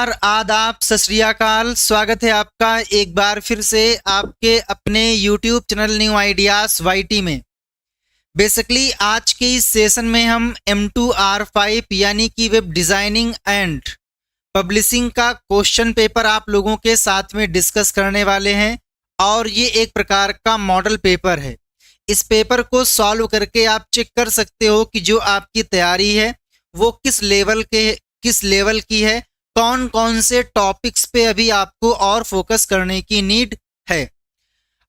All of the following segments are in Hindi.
नमस्कार, आदाब, सत श्री अकाल। स्वागत है आपका एक बार फिर से आपके अपने YouTube channel new ideas YT में। बेसिकली आज के इस सेशन में हम M2R5 यानी कि वेब डिज़ाइनिंग एंड पब्लिशिंग का क्वेश्चन पेपर आप लोगों के साथ में डिस्कस करने वाले हैं और ये एक प्रकार का मॉडल पेपर है। इस पेपर को सॉल्व करके आप चेक कर सकते हो कि जो आपकी तैयारी है वो किस लेवल की है, कौन कौन से टॉपिक्स पे अभी आपको और फोकस करने की नीड है।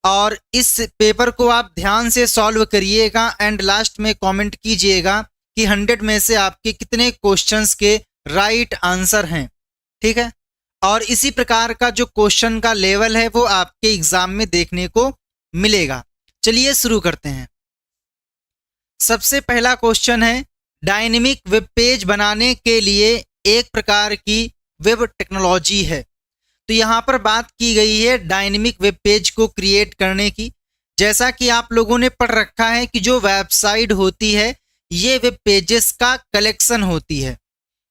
और इस पेपर को आप ध्यान से सॉल्व करिएगा एंड लास्ट में कमेंट कीजिएगा कि 100 में से आपके कितने क्वेश्चंस के राइट आंसर हैं। ठीक है, और इसी प्रकार का जो क्वेश्चन का लेवल है वो आपके एग्जाम में देखने को मिलेगा। चलिए शुरू करते हैं। सबसे पहला क्वेश्चन है, डायनेमिक वेब पेज बनाने के लिए एक प्रकार की वेब टेक्नोलॉजी है। तो यहाँ पर बात की गई है डायनेमिक वेब पेज को क्रिएट करने की। जैसा कि आप लोगों ने पढ़ रखा है कि जो वेबसाइट होती है ये वेब पेजेस का कलेक्शन होती है।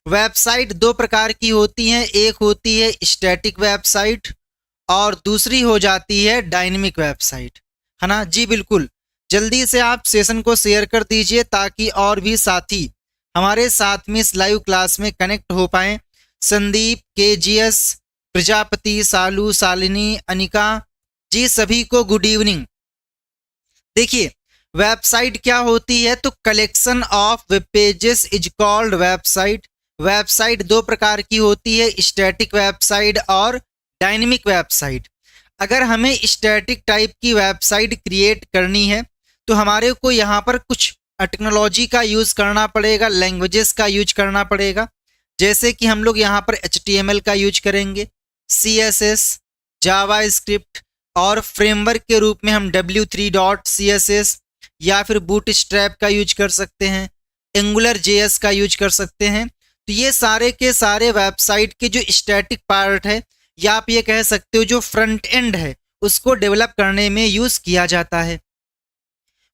वेबसाइट दो प्रकार की होती हैं, एक होती है स्टैटिक वेबसाइट और दूसरी हो जाती है डायनेमिक वेबसाइट, है ना जी। बिल्कुल, जल्दी से आप सेशन को शेयर कर दीजिए ताकि और भी साथी हमारे साथ में इस लाइव क्लास में कनेक्ट हो पाएं। संदीप, KGS, प्रजापति, सालू, शालिनी, अनिका जी, सभी को गुड इवनिंग। देखिए, वेबसाइट क्या होती है तो collection of web pages is called website. Website दो प्रकार की होती है, स्टैटिक वेबसाइट और डायनेमिक वेबसाइट। अगर हमें स्टैटिक टाइप की वेबसाइट क्रिएट करनी है तो हमारे को यहाँ पर कुछ टेक्नोलॉजी का यूज़ करना पड़ेगा, लैंग्वेजेस का यूज करना पड़ेगा। जैसे कि हम लोग यहाँ पर HTML का यूज करेंगे, CSS, जावास्क्रिप्ट और फ्रेमवर्क के रूप में हम W3.CSS या फिर बूटस्ट्रैप का यूज कर सकते हैं, AngularJS का यूज कर सकते हैं। तो ये सारे के सारे वेबसाइट के जो स्टैटिक पार्ट है या आप ये कह सकते हो जो फ्रंट एंड है उसको डेवलप करने में यूज़ किया जाता है।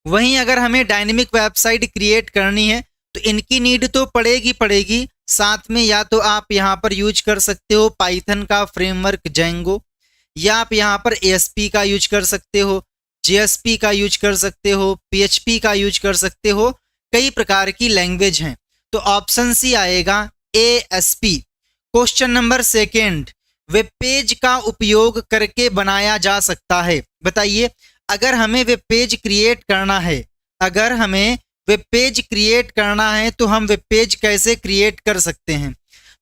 वहीं अगर हमें डायनेमिक वेबसाइट क्रिएट करनी है तो इनकी नीड तो पड़ेगी। साथ में या तो आप यहाँ पर यूज कर सकते हो पाइथन का फ्रेमवर्क जेंगो, या आप यहाँ पर ASP का यूज कर सकते हो, JSP का यूज कर सकते हो, PHP का यूज कर सकते हो। कई प्रकार की लैंग्वेज हैं। तो ऑप्शन सी आएगा ASP। Question number second, web page का उपयोग करके बनाया जा सकता है। बताइए, अगर हमें वेब पेज क्रिएट करना है, तो हम वेब पेज कैसे क्रिएट कर सकते हैं।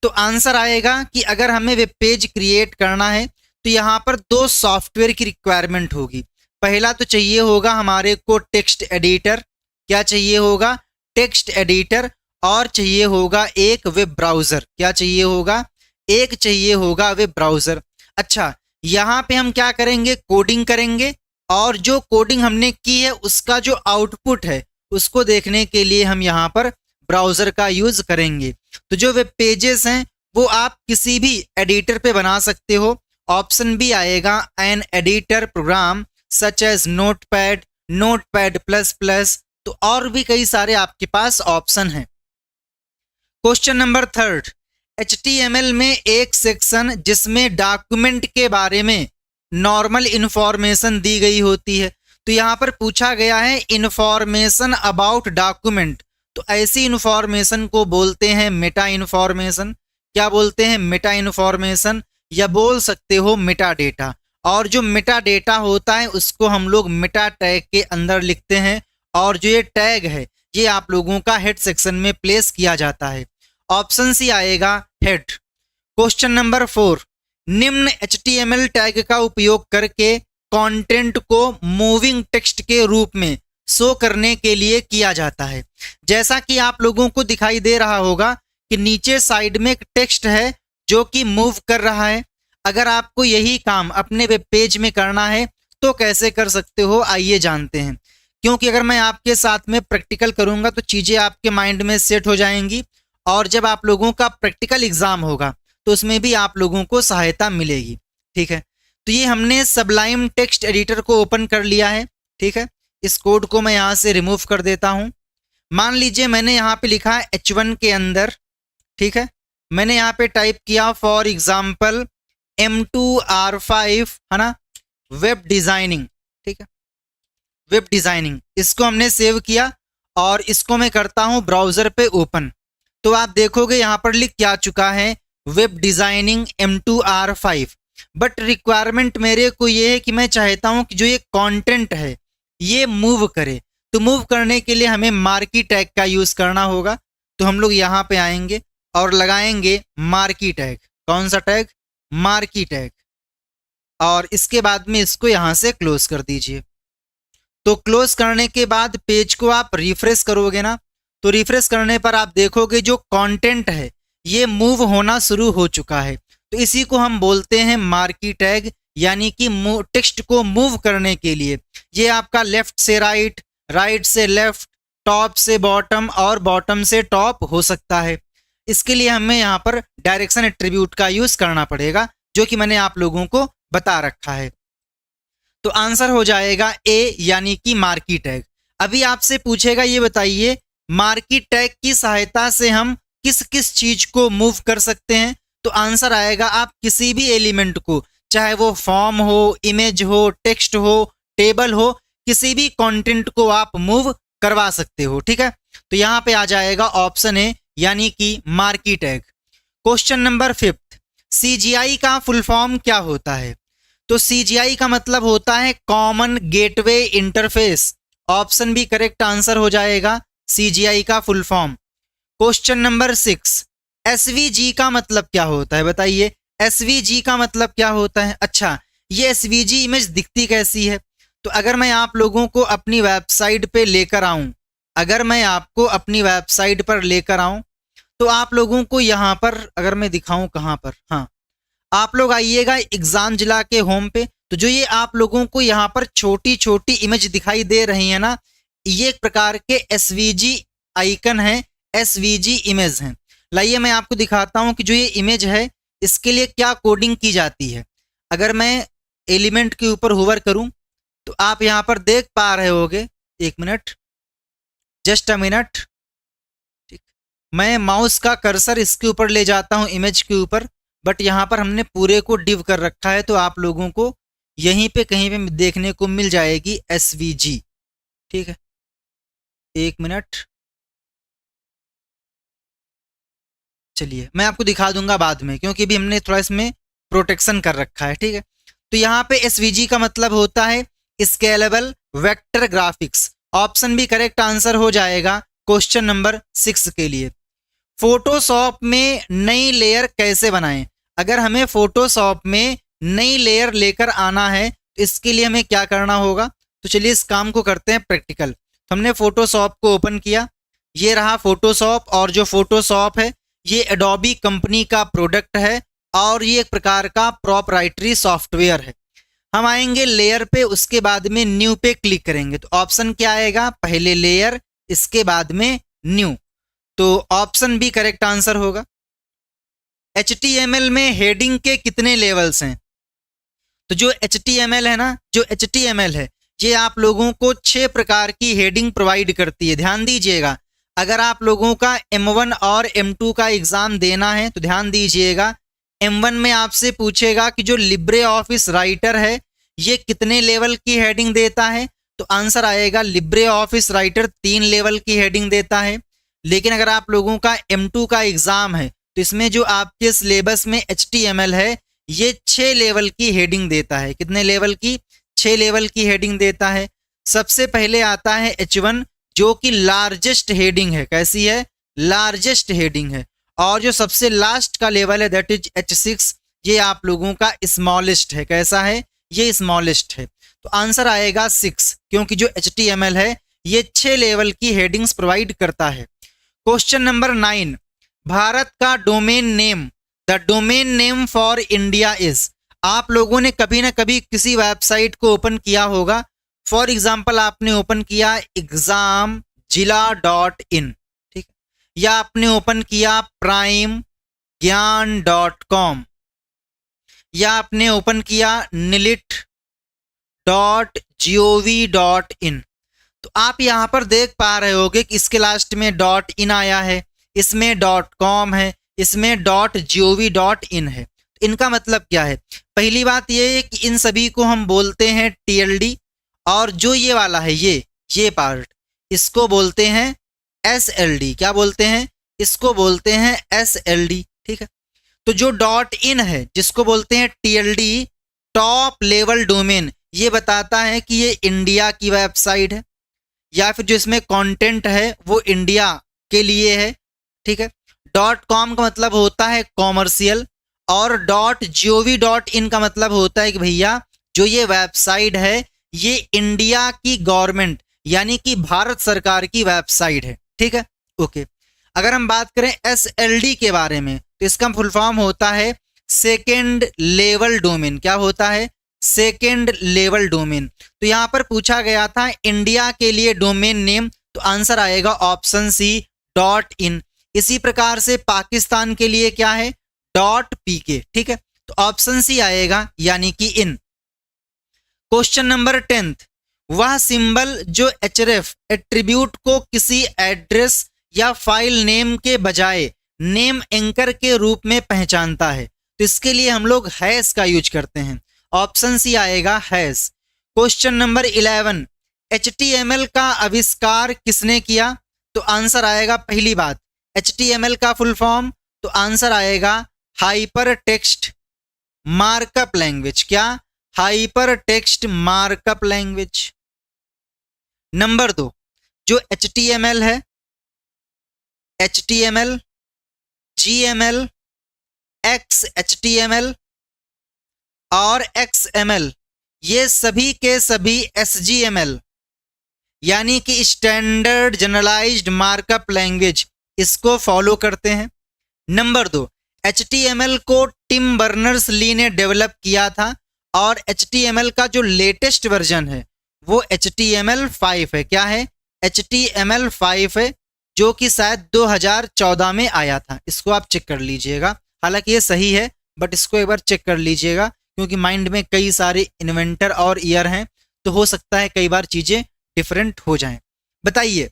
तो आंसर आएगा कि अगर हमें वेब पेज क्रिएट करना है तो यहाँ पर दो सॉफ्टवेयर की रिक्वायरमेंट होगी। पहला तो चाहिए होगा हमारे को टेक्स्ट एडिटर। क्या चाहिए होगा? Text editor. और चाहिए होगा एक वेब ब्राउज़र। क्या चाहिए होगा? एक चाहिए होगा वेब ब्राउज़र। अच्छा, यहाँ पे हम क्या करेंगे? कोडिंग करेंगे और जो कोडिंग हमने की है उसका जो आउटपुट है उसको देखने के लिए हम यहाँ पर ब्राउज़र का यूज़ करेंगे। तो जो वेब पेजेस हैं वो आप किसी भी एडिटर पे बना सकते हो। ऑप्शन बी आएगा an editor program such as Notepad, नोटपैड++। तो और भी कई सारे आपके पास ऑप्शन हैं। क्वेश्चन नंबर थर्ड, HTML में एक सेक्शन जिसमें डॉक्यूमेंट के बारे में नॉर्मल इन्फॉर्मेशन दी गई होती है। तो यहाँ पर पूछा गया है इन्फॉर्मेशन अबाउट डॉक्यूमेंट। तो ऐसी इन्फॉर्मेशन को बोलते हैं मेटा इन्फॉर्मेशन। क्या बोलते हैं? मेटा इन्फॉर्मेशन, या बोल सकते हो मेटा डेटा। और जो मेटा डेटा होता है उसको हम लोग मेटा टैग के अंदर लिखते हैं और जो ये टैग है ये आप लोगों का हेड सेक्शन में प्लेस किया जाता है। ऑप्शन सी आएगा हेड। क्वेश्चन नंबर 4, निम्न HTML टैग का उपयोग करके कंटेंट को मूविंग टेक्स्ट के रूप में शो करने के लिए किया जाता है। जैसा कि आप लोगों को दिखाई दे रहा होगा कि नीचे साइड में एक टेक्स्ट है जो कि मूव कर रहा है। अगर आपको यही काम अपने वेब पेज में करना है तो कैसे कर सकते हो, आइए जानते हैं। क्योंकि अगर मैं आपके साथ में प्रैक्टिकल करूंगा तो चीज़ें आपके माइंड में सेट हो जाएंगी और जब आप लोगों का प्रैक्टिकल एग्जाम होगा तो उसमें भी आप लोगों को सहायता मिलेगी। ठीक है, तो ये हमने सबलाइम टेक्स्ट एडिटर को ओपन कर लिया है। ठीक है, इस कोड को मैं यहाँ से रिमूव कर देता हूँ। मान लीजिए मैंने यहाँ पे लिखा है H1 के अंदर। ठीक है, मैंने यहाँ पे टाइप किया फॉर एग्जाम्पल M2R5, है ना, वेब डिजाइनिंग, ठीक है, वेब डिजाइनिंग। इसको हमने सेव किया और इसको मैं करता हूं ब्राउजर पे ओपन। तो आप देखोगे यहाँ पर लिख क्या चुका है, web designing M2R5। But requirement मेरे को ये है कि मैं चाहता हूं कि जो ये कंटेंट है ये मूव करे। तो मूव करने के लिए हमें मार्की टैग का यूज करना होगा। तो हम लोग यहाँ पे आएंगे और लगाएंगे मार्की टैग। कौन सा टैग? Marquee tag. और इसके बाद में इसको यहाँ से क्लोज कर दीजिए। तो क्लोज करने के बाद पेज को आप रिफ्रेश करोगे ना, तो रिफ्रेश करने पर आप देखोगे जो कंटेंट है ये मूव होना शुरू हो चुका है। तो इसी को हम बोलते हैं मार्की टैग, यानी कि टेक्स्ट को मूव करने के लिए ये आपका लेफ्ट से राइट, राइट से लेफ्ट, टॉप से बॉटम और बॉटम से टॉप हो सकता है। इसके लिए हमें यहाँ पर डायरेक्शन एट्रीब्यूट का यूज करना पड़ेगा, जो कि मैंने आप लोगों को बता रखा है। तो आंसर हो जाएगा ए, यानी कि मार्की टैग। अभी आपसे पूछेगा ये बताइए मार्की टैग की सहायता से हम किस किस चीज को मूव कर सकते हैं। तो आंसर आएगा आप किसी भी एलिमेंट को, चाहे वो फॉर्म हो, इमेज हो, टेक्स्ट हो, टेबल हो, किसी भी कंटेंट को आप मूव करवा सकते हो, ठीक है। तो यहाँ पे आ जाएगा ऑप्शन ए, यानी कि marquee tag. Question number 5, CGI का फुल फॉर्म क्या होता है? तो CGI का मतलब होता है common gateway interface. Option B correct answer हो जाएगा, CGI का full form. Question number 6, SVG का मतलब क्या होता है? बताइए SVG का मतलब क्या होता है? अच्छा, ये SVG इमेज दिखती कैसी है? तो अगर मैं आप लोगों को अपनी वेबसाइट पे लेकर आऊं, अगर मैं आपको अपनी वेबसाइट पर लेकर आऊं, तो आप लोगों को यहाँ पर अगर मैं दिखाऊं कहाँ पर, हाँ, आप लोग आइएगा एग्जामजिला के होम पे। तो जो ये आप लोगों को यहाँ पर छोटी छोटी इमेज दिखाई दे रही है ना, ये एक प्रकार के SVG आइकन है, SVG इमेज हैं। लाइए मैं आपको दिखाता हूँ कि जो ये इमेज है इसके लिए क्या कोडिंग की जाती है। अगर मैं एलिमेंट के ऊपर होवर करूं तो आप यहाँ पर देख पा रहे होगे, एक मिनट, जस्ट अ मिनट, ठीक, मैं माउस का कर्सर इसके ऊपर ले जाता हूँ इमेज के ऊपर, बट यहाँ पर हमने पूरे को डिव कर रखा है। तो आप लोगों को यहीं पे कहीं पे देखने को मिल जाएगी SVG, ठीक है, एक मिनट, चलिए मैं आपको दिखा दूंगा बाद में, क्योंकि अभी हमने थोड़ा इसमें प्रोटेक्शन कर रखा है, ठीक है। तो यहाँ पे SVG का मतलब होता है स्केलेबल वेक्टर ग्राफिक्स। ऑप्शन भी करेक्ट आंसर हो जाएगा क्वेश्चन नंबर 6 के लिए। फोटोशॉप में नई लेयर कैसे बनाएं? अगर हमें फोटोशॉप में नई लेयर लेकर आना है तो इसके लिए हमें क्या करना होगा? तो चलिए इस काम को करते हैं प्रैक्टिकल। तो हमने फोटोशॉप को ओपन किया, ये रहा फोटोशॉप, और जो फोटोशॉप है ये एडोबी कंपनी का प्रोडक्ट है और ये एक प्रकार का प्रोप्राइटरी सॉफ्टवेयर है। हम आएंगे लेयर पे, उसके बाद में न्यू पे क्लिक करेंगे। तो ऑप्शन क्या आएगा? पहले लेयर, इसके बाद में न्यू। तो ऑप्शन बी करेक्ट आंसर होगा। HTML में हेडिंग के कितने लेवल्स हैं? तो जो HTML है ना, जो HTML है ये आप लोगों को 6 प्रकार की हेडिंग प्रोवाइड करती है। ध्यान दीजिएगा, अगर आप लोगों का M1 और M2 का एग्जाम देना है तो ध्यान दीजिएगा, M1 में आपसे पूछेगा कि जो लिब्रे ऑफिस राइटर है ये कितने लेवल की हेडिंग देता है। तो आंसर आएगा लिब्रे ऑफिस राइटर 3 लेवल की हेडिंग देता है। लेकिन अगर आप लोगों का M2 का एग्जाम है तो इसमें जो आपके सिलेबस में HTML है ये 6 लेवल की हेडिंग देता है। कितने लेवल की? 6 लेवल की हेडिंग देता है। सबसे पहले आता है H1 जो कि लार्जेस्ट हेडिंग है। कैसी है? लार्जेस्ट हेडिंग है। और जो सबसे लास्ट का लेवल है दैट इज H6, ये आप लोगों का स्मॉलेस्ट है। कैसा है? ये स्मॉलेस्ट है। तो आंसर आएगा 6, क्योंकि जो HTML है ये 6 लेवल की हेडिंग्स प्रोवाइड करता है। क्वेश्चन नंबर 9, भारत का domain name, the domain name for India is. आप लोगों ने कभी ना कभी किसी वेबसाइट को ओपन किया होगा। फॉर एग्जाम्पल आपने ओपन किया examzilla.in, ठीक, या आपने ओपन किया primegyan.com, या आपने ओपन किया nilit.gov.in। तो आप यहां पर देख पा रहे होगे कि इसके लास्ट में .in आया है, इसमें .com है, इसमें .gov.in है। इनका मतलब क्या है? पहली बात ये है कि इन सभी को हम बोलते हैं TLD, और जो ये वाला है ये पार्ट, इसको बोलते हैं SLD। क्या बोलते हैं? इसको बोलते हैं SLD। ठीक है, तो जो .in है जिसको बोलते हैं TLD, टॉप लेवल डोमेन, ये बताता है कि ये इंडिया की वेबसाइट है, या फिर जो इसमें कंटेंट है वो इंडिया के लिए है। ठीक है, .com का मतलब होता है कॉमर्शियल, और .gov.in का मतलब होता है कि भैया जो ये वेबसाइट है ये इंडिया की गवर्नमेंट यानी कि भारत सरकार की वेबसाइट है। ठीक है, ओके। अगर हम बात करें SLD के बारे में तो इसका फुल फॉर्म होता है सेकेंड लेवल डोमेन। क्या होता है? Second level domain. तो यहां पर पूछा गया था इंडिया के लिए डोमेन नेम, तो आंसर आएगा ऑप्शन सी .in। इसी प्रकार से पाकिस्तान के लिए क्या है? .pk। ठीक है, तो ऑप्शन सी आएगा यानी कि इन। क्वेश्चन नंबर 10th, वह सिंबल जो href एट्रीब्यूट को किसी एड्रेस या फाइल नेम के बजाय नेम एंकर के रूप में पहचानता है, तो इसके लिए हम लोग हैश का यूज करते हैं। ऑप्शन सी आएगा हैश। क्वेश्चन नंबर 11, HTML का आविष्कार किसने किया? तो आंसर आएगा, पहली बात HTML का फुल फॉर्म, तो आंसर आएगा हाइपर टेक्स्ट मार्कअप लैंग्वेज। क्या? Hyper text markup language. Number 2, जो HTML है, HTML, GML, XHTML और XML, ये सभी के सभी SGML यानी कि स्टैंडर्ड जनरलाइज्ड मार्कअप लैंग्वेज, इसको फॉलो करते हैं। नंबर 2, HTML को टिम बर्नर्स ली ने डेवलप किया था, और HTML का जो लेटेस्ट वर्जन है वो HTML5 है। क्या है? HTML5 है, जो कि शायद 2014 में आया था। इसको आप चेक कर लीजिएगा, हालांकि ये सही है बट इसको एक बार चेक कर लीजिएगा, क्योंकि माइंड में कई सारे इन्वेंटर और ईयर हैं, तो हो सकता है कई बार चीजें डिफरेंट हो जाएं। बताइए,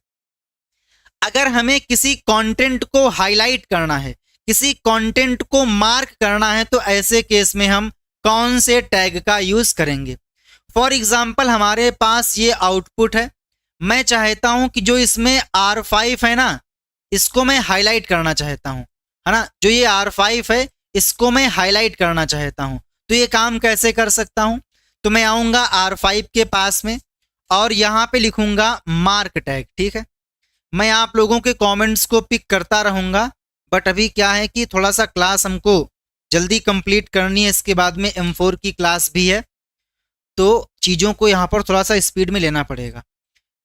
अगर हमें किसी कंटेंट को हाईलाइट करना है, किसी कंटेंट को मार्क करना है, तो ऐसे केस में हम कौन से टैग का यूज करेंगे? फॉर एग्जाम्पल हमारे पास ये आउटपुट है, मैं चाहता हूं कि जो इसमें R5 है ना, इसको मैं हाईलाइट करना चाहता हूं, है ना। जो ये R5 है इसको मैं हाईलाइट करना चाहता हूं, तो ये काम कैसे कर सकता हूं? तो मैं आऊंगा R5 के पास में और यहां पे लिखूंगा मार्क टैग। ठीक है, मैं आप लोगों के कमेंट्स को पिक करता रहूंगा, बट अभी क्या है कि थोड़ा सा क्लास हमको जल्दी कंप्लीट करनी है, इसके बाद में M4 की क्लास भी है, तो चीज़ों को यहाँ पर थोड़ा सा स्पीड में लेना पड़ेगा।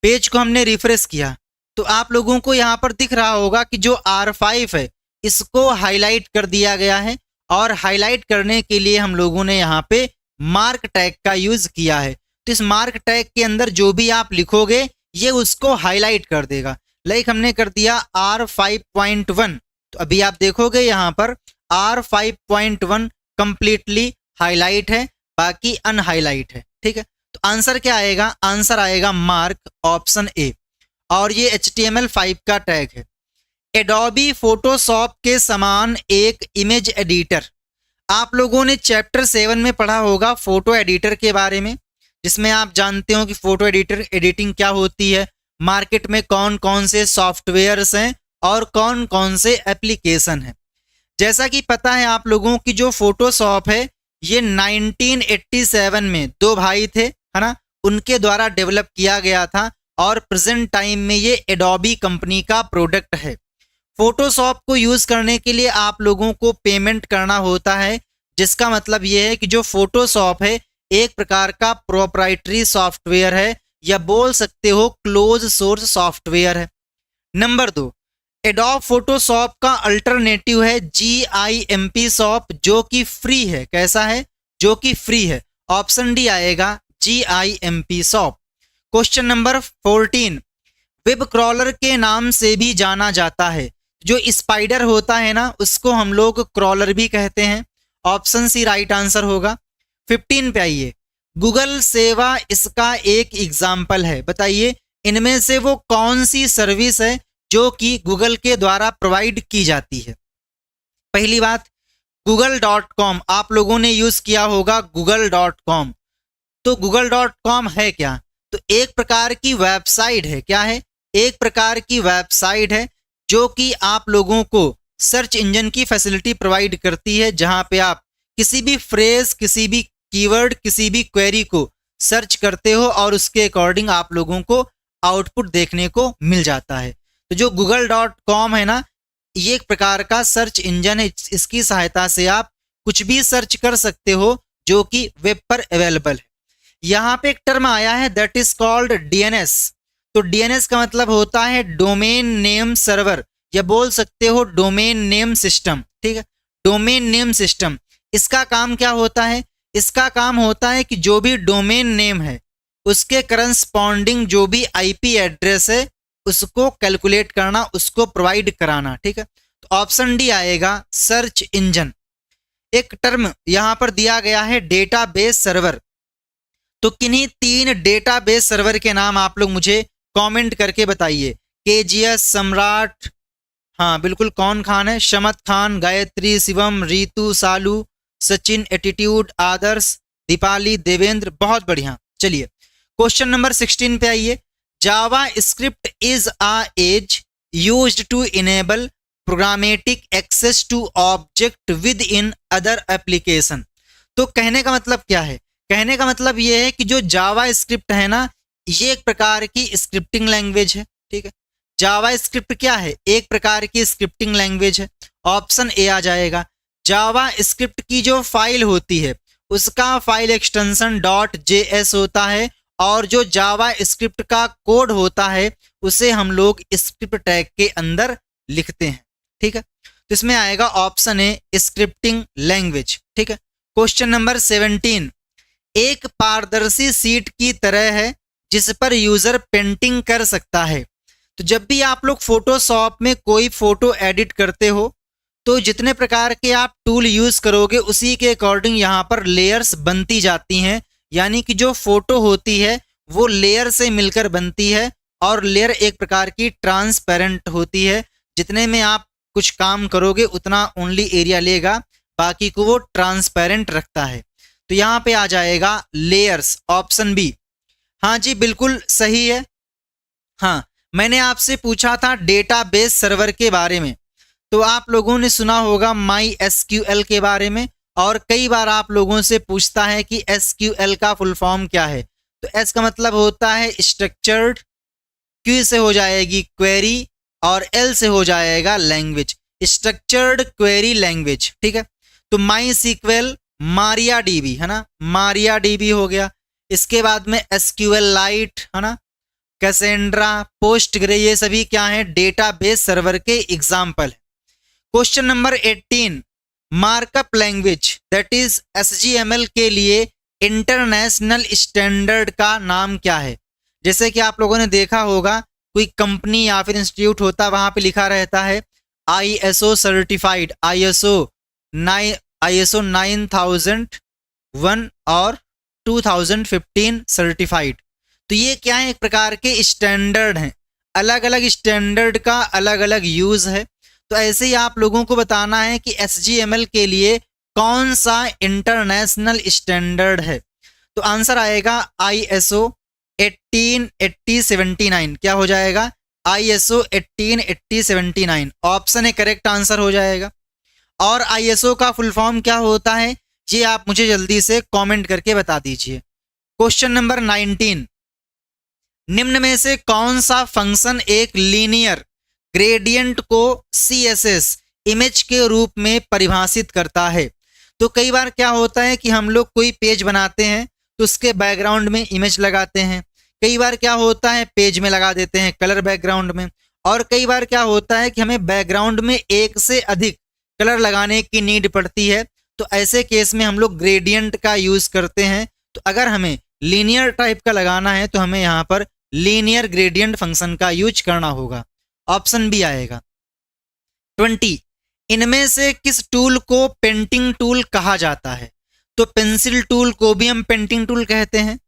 पेज को हमने रिफ्रेश किया तो आप लोगों को यहाँ पर दिख रहा होगा कि जो R5 है इसको हाईलाइट कर दिया गया है, और हाईलाइट करने के लिए हम लोगों ने यहाँ पे मार्क टैग का यूज किया है। तो इस मार्क टैग के अंदर जो भी आप लिखोगे ये उसको हाईलाइट कर देगा। लाइक हमने कर दिया R5.1, तो अभी आप देखोगे यहाँ पर R5.1 कंप्लीटली हाईलाइट है, बाकी अनहाईलाइट है। ठीक है, तो आंसर क्या आएगा? आंसर आएगा मार्क, ऑप्शन ए। और ये HTML5 का टैग है। एडोबी फोटोशॉप के समान एक इमेज एडिटर, आप लोगों ने चैप्टर 7 में पढ़ा होगा फोटो एडिटर के बारे में, जिसमें आप जानते हो कि फोटो एडिटर एडिटिंग क्या होती है, मार्केट में कौन कौन से सॉफ्टवेयर्स हैं और कौन कौन से एप्लीकेशन हैं। जैसा कि पता है आप लोगों की जो फोटोशॉप है ये 1987 में दो भाई थे, है ना, उनके द्वारा डेवलप किया गया था, और प्रेजेंट टाइम में ये एडोबी कंपनी का प्रोडक्ट है। फोटोशॉप को यूज करने के लिए आप लोगों को पेमेंट करना होता है, जिसका मतलब ये है कि जो फोटोशॉप है एक प्रकार का प्रोप्राइटरी सॉफ्टवेयर है, या बोल सकते हो क्लोज सोर्स सॉफ्टवेयर है। नंबर 2, एडोब फोटोशॉप का अल्टरनेटिव है GIMP शॉप, जो कि फ्री है। कैसा है? जो कि फ्री है। ऑप्शन डी आएगा GIMP shop. Question number 14, web crawler के नाम से भी जाना जाता है, जो स्पाइडर होता है ना उसको हम लोग क्रॉलर भी कहते हैं। ऑप्शन सी राइट आंसर होगा। 15 पे आइए, गूगल सेवा इसका एक एग्जाम्पल है। बताइए इनमें से वो कौन सी सर्विस है जो कि गूगल के द्वारा प्रोवाइड की जाती है? पहली बात, google.com आप लोगों ने यूज किया होगा google.com। तो google.com है क्या? तो एक प्रकार की वेबसाइट है। क्या है? एक प्रकार की वेबसाइट है जो कि आप लोगों को सर्च इंजन की फैसिलिटी प्रोवाइड करती है, जहां पे आप किसी भी फ्रेज, किसी भी कीवर्ड, किसी भी क्वेरी को सर्च करते हो और उसके अकॉर्डिंग आप लोगों को आउटपुट देखने को मिल जाता है। तो जो google.com है ना, ये एक प्रकार का सर्च इंजन है। इसकी सहायता से आप कुछ भी सर्च कर सकते हो जो कि वेब पर अवेलेबल है। यहाँ पे एक टर्म आया है दैट इज कॉल्ड डीएनएस। तो डीएनएस का मतलब होता है डोमेन नेम सर्वर, या बोल सकते हो डोमेन नेम सिस्टम। ठीक है, डोमेन नेम सिस्टम। इसका काम क्या होता है? इसका काम होता है कि जो भी डोमेन नेम है उसके करस्पॉन्डिंग जो भी आईपी एड्रेस है उसको कैलकुलेट करना, उसको प्रोवाइड कराना। ठीक है, तो ऑप्शन डी आएगा सर्च इंजन। एक टर्म यहां पर दिया गया है डेटाबेस सर्वर। तो किन्हीं 3 डेटाबेस सर्वर के नाम आप लोग मुझे कमेंट करके बताइए। केजीएस, सम्राट, हाँ बिल्कुल कौन खान है, शमत खान, गायत्री, शिवम, रीतु, सालू, सचिन, एटीट्यूड, आदर्श, दीपाली, देवेंद्र। बहुत बढ़िया। चलिए क्वेश्चन नंबर 16 पे आइए। JavaScript is a age used to enable programmatic access to object within other application. तो कहने का मतलब क्या है? कहने का मतलब ये है कि जो जावा स्क्रिप्ट है ना, ये एक प्रकार की स्क्रिप्टिंग लैंग्वेज है। ठीक है, जावा स्क्रिप्ट क्या है? एक प्रकार की स्क्रिप्टिंग लैंग्वेज है। ऑप्शन ए आ जाएगा। जावा स्क्रिप्ट की जो फाइल होती है उसका फाइल एक्सटेंशन .js होता है, और जो जावा स्क्रिप्ट का कोड होता है उसे हम लोग स्क्रिप्ट टैग के अंदर लिखते हैं। ठीक है, तो इसमें आएगा ऑप्शन ए स्क्रिप्टिंग लैंग्वेज। ठीक है, क्वेश्चन नंबर 17। एक पारदर्शी सीट की तरह है जिस पर यूजर पेंटिंग कर सकता है। तो जब भी आप लोग फोटोशॉप में कोई फोटो एडिट करते हो तो जितने प्रकार के आप टूल यूज करोगे उसी के अकॉर्डिंग यहाँ पर लेयर्स बनती जाती हैं। यानी कि जो फोटो होती है वो लेयर से मिलकर बनती है, और लेयर एक प्रकार की ट्रांसपेरेंट होती है। जितने में आप कुछ काम करोगे उतना ओनली एरिया लेगा, बाकी को वो ट्रांसपेरेंट रखता है। तो यहाँ पे आ जाएगा लेयर्स, ऑप्शन बी। हाँ जी बिल्कुल सही है। हाँ, मैंने आपसे पूछा था डेटाबेस सर्वर के बारे में, तो आप लोगों ने सुना होगा माई एसक्यूएल के बारे में, और कई बार आप लोगों से पूछता है कि एसक्यूएल का फुल फॉर्म क्या है। तो एस का मतलब होता है स्ट्रक्चर्ड, क्यू से हो जाएगी क्वेरी, और एल से हो जाएगा लैंग्वेज, स्ट्रक्चर्ड क्वेरी लैंग्वेज। ठीक है, तो माई सीक्वेल, मारिया डीबी है ना, मारिया डीबी हो गया। इसके बाद में एसक्यूएल लाइट है ना, कैसेंड्रा, पोस्टग्रे, ये सभी क्या है? डेटाबेस सर्वर के example. Question number 18। Markup language that is SGML के लिए इंटरनेशनल स्टैंडर्ड का नाम क्या है? जैसे कि आप लोगों ने देखा होगा कोई कंपनी या फिर इंस्टीट्यूट होता है, वहां पे लिखा रहता है आईएसओ सर्टिफाइड, आईएसओ 9001 और 2015 सर्टिफाइड। तो ये क्या है? एक प्रकार के स्टैंडर्ड हैं। अलग अलग स्टैंडर्ड का अलग अलग यूज है। तो ऐसे ही आप लोगों को बताना है कि एसजीएमएल के लिए कौन सा इंटरनेशनल स्टैंडर्ड है। तो आंसर आएगा आईएसओ 18879। क्या हो जाएगा? ISO 18879 option A correct answer हो जाएगा। और आईएसओ का फुल फॉर्म क्या होता है ये आप मुझे जल्दी से कमेंट करके बता दीजिए। Question number 19। निम्न में से कौन सा फंक्शन एक लीनियर ग्रेडियंट को सीएसएस इमेज के रूप में परिभाषित करता है? तो कई बार क्या होता है कि हम लोग कोई पेज बनाते हैं तो उसके बैकग्राउंड में इमेज लगाते हैं। कई बार क्या होता है पेज में लगा देते हैं कलर बैकग्राउंड में, और कई बार क्या होता है कि हमें बैकग्राउंड में एक से अधिक कलर लगाने की नीड पड़ती है। तो ऐसे केस में हम लोग ग्रेडियंट का यूज करते हैं। तो अगर हमें लीनियर टाइप का लगाना है तो हमें यहाँ पर लीनियर ग्रेडियंट फंक्शन का यूज करना होगा। ऑप्शन बी आएगा। 20। इनमें से किस टूल को पेंटिंग टूल कहा जाता है? तो पेंसिल टूल को भी हम पेंटिंग टूल कहते हैं,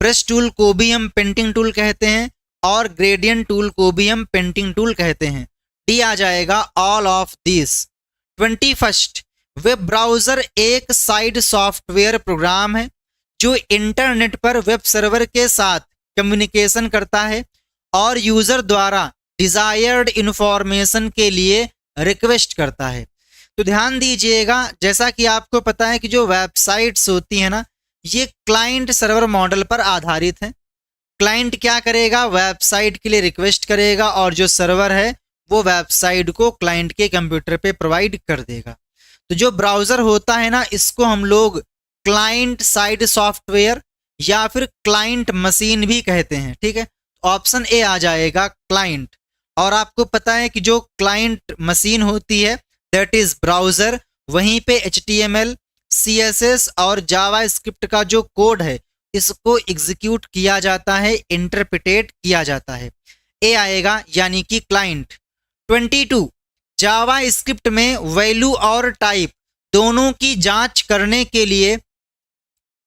ब्रश टूल को भी हम पेंटिंग टूल कहते हैं, और ग्रेडियंट टूल को भी हम पेंटिंग टूल कहते हैं। डी आ जाएगा all of this. 21, web browser एक साइड सॉफ्टवेयर प्रोग्राम है जो इंटरनेट पर वेब सर्वर के साथ कम्युनिकेशन करता है और यूज़र द्वारा डिज़ायर्ड इंफॉर्मेशन के लिए रिक्वेस्ट करता है। तो ध्यान दीजिएगा, जैसा कि आपको पता है कि जो वेबसाइट्स होती हैं ना, ये क्लाइंट सर्वर मॉडल पर आधारित है। क्लाइंट क्या करेगा, वेबसाइट के लिए रिक्वेस्ट करेगा और जो सर्वर है वो वेबसाइट को क्लाइंट के कंप्यूटर पे प्रोवाइड कर देगा। तो जो ब्राउज़र होता है ना, इसको हम लोग क्लाइंट साइड सॉफ्टवेयर या फिर क्लाइंट मशीन भी कहते हैं। ठीक है, ऑप्शन ए आ जाएगा क्लाइंट। और आपको पता है कि जो क्लाइंट मशीन होती है दैट इज ब्राउज़र, वहीं पे HTML, CSS और जावा स्क्रिप्ट का जो कोड है इसको एग्जीक्यूट किया जाता है, इंटरप्रिटेट किया जाता है। ए आएगा यानी कि क्लाइंट। 22, जावा स्क्रिप्ट में वैल्यू और टाइप दोनों की जांच करने के लिए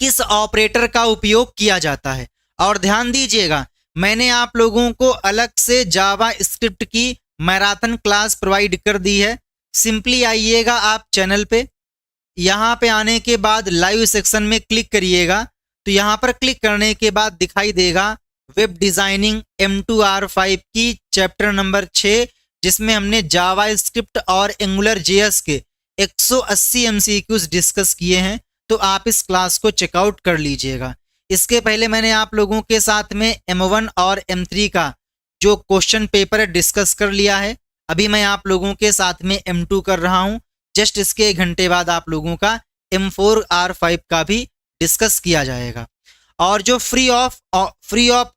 किस ऑपरेटर का उपयोग किया जाता है। और ध्यान दीजिएगा, मैंने आप लोगों को अलग से जावा स्क्रिप्ट की मैराथन क्लास प्रोवाइड कर दी है। सिंपली आइएगा आप चैनल पे, यहाँ पे आने के बाद लाइव सेक्शन में क्लिक करिएगा। तो यहाँ पर क्लिक करने के बाद दिखाई देगा वेब डिज़ाइनिंग M2R5 की चैप्टर नंबर 6, जिसमें हमने जावा स्क्रिप्ट और एंगुलर JS के 180 MCQs डिस्कस किए हैं। तो आप इस क्लास को चेकआउट कर लीजिएगा। इसके पहले मैंने आप लोगों के साथ में M1 और M3 का जो क्वेश्चन पेपर डिस्कस कर लिया है। अभी मैं आप लोगों के साथ में M2 कर रहा हूं। जस्ट इसके 1 घंटे बाद आप लोगों का M4R5 का भी डिस्कस किया जाएगा। और जो free of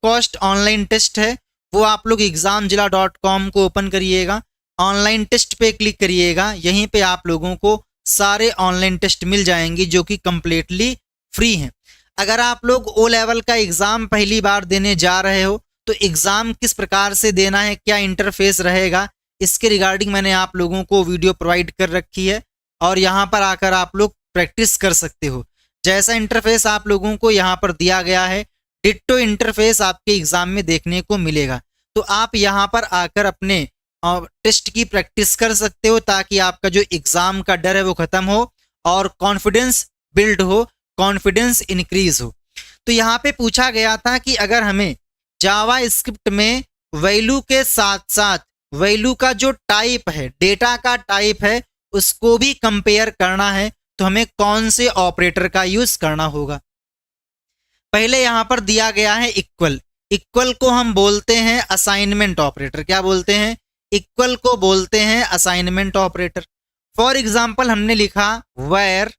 cost online test है वो आप लोग examzilla.com को ओपन करिएगा, ऑनलाइन टेस्ट पे क्लिक करिएगा। यहीं पे आप लोगों को सारे ऑनलाइन टेस्ट मिल जाएंगे जो कि कम्प्लीटली फ्री हैं। अगर आप लोग O लेवल का एग्ज़ाम पहली बार देने जा रहे हो तो एग्ज़ाम किस प्रकार से देना है, क्या इंटरफेस रहेगा, इसके रिगार्डिंग मैंने आप लोगों को वीडियो प्रोवाइड कर रखी है और यहाँ पर आकर आप लोग प्रैक्टिस कर सकते हो। जैसा इंटरफेस आप लोगों को यहाँ पर दिया गया है, डिट्टो इंटरफेस आपके एग्ज़ाम में देखने को मिलेगा। तो आप यहाँ पर आकर अपने टेस्ट की प्रैक्टिस कर सकते हो ताकि आपका जो एग्ज़ाम का डर है वो ख़त्म हो और कॉन्फिडेंस बिल्ड हो, कॉन्फिडेंस इंक्रीज हो। तो यहाँ पे पूछा गया था कि अगर हमें जावा स्क्रिप्ट में वैल्यू के साथ साथ वैल्यू का जो टाइप है, डेटा का टाइप है, उसको भी कंपेयर करना है तो हमें कौन से ऑपरेटर का यूज करना होगा। पहले यहां पर दिया गया है इक्वल। इक्वल को हम बोलते हैं असाइनमेंट ऑपरेटर। क्या बोलते हैं? इक्वल को बोलते हैं असाइनमेंट ऑपरेटर। फॉर एग्जाम्पल हमने लिखा where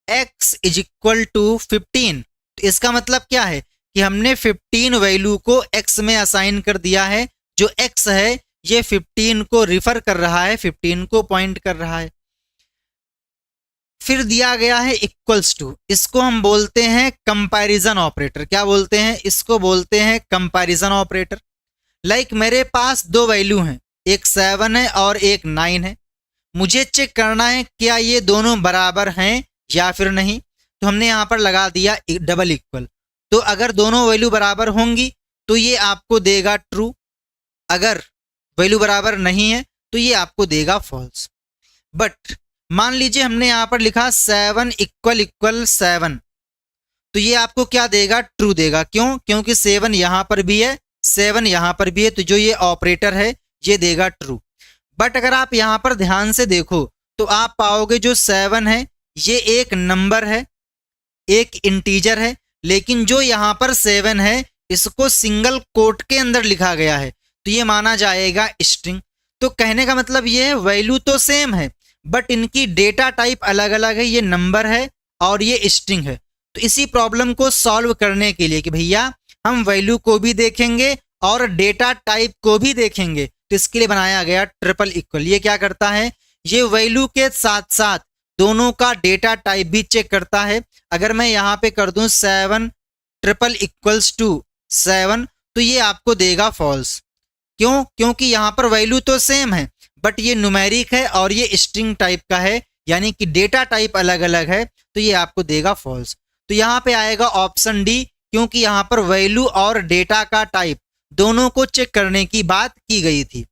x is equal to 15। तो इसका मतलब क्या है कि हमने 15 वैल्यू को x में असाइन कर दिया है। जो x है ये 15 को रिफर कर रहा है, 15 को पॉइंट कर रहा है। फिर दिया गया है इक्वल्स टू, इसको हम बोलते हैं कंपैरिजन ऑपरेटर। क्या बोलते हैं? इसको बोलते हैं कंपैरिजन ऑपरेटर। लाइक मेरे पास 2 वैल्यू हैं, एक 7 है और एक 9 है। मुझे चेक करना है क्या ये दोनों बराबर हैं या फिर नहीं। तो हमने यहाँ पर लगा दिया डबल इक्वल। तो अगर दोनों वैल्यू बराबर होंगी तो ये आपको देगा ट्रू, अगर वैल्यू बराबर नहीं है तो ये आपको देगा फॉल्स। बट मान लीजिए हमने यहाँ पर लिखा 7 इक्वल इक्वल 7, तो ये आपको क्या देगा? ट्रू देगा। क्यों? क्योंकि 7 यहाँ पर भी है, 7 यहाँ पर भी है, तो जो ये ऑपरेटर है ये देगा ट्रू। बट अगर आप यहाँ पर ध्यान से देखो तो आप पाओगे जो 7 है ये एक नंबर है, एक इंटीजर है, लेकिन जो यहाँ पर 7 है इसको सिंगल कोट के अंदर लिखा गया है, तो ये माना जाएगा स्ट्रिंग। तो कहने का मतलब ये है वैल्यू तो सेम है बट इनकी डेटा टाइप अलग अलग है, ये नंबर है और ये स्ट्रिंग है। तो इसी प्रॉब्लम को सॉल्व करने के लिए कि भैया हम वैल्यू को भी देखेंगे और डेटा टाइप को भी देखेंगे, तो इसके लिए बनाया गया ट्रिपल इक्वल। ये क्या करता है? ये वैल्यू के साथ साथ दोनों का डेटा टाइप भी चेक करता है। अगर मैं यहाँ पे कर दूं 7 ट्रिपल इक्वल्स टू 7 तो ये आपको देगा फॉल्स। क्यों? क्योंकि यहाँ पर वैल्यू तो सेम है बट ये न्यूमेरिक है और ये स्ट्रिंग टाइप का है, यानी कि डेटा टाइप अलग अलग है, तो ये आपको देगा फॉल्स। तो यहाँ पे आएगा ऑप्शन डी, क्योंकि यहाँ पर वैल्यू और डेटा का टाइप दोनों को चेक करने की बात की गई थी।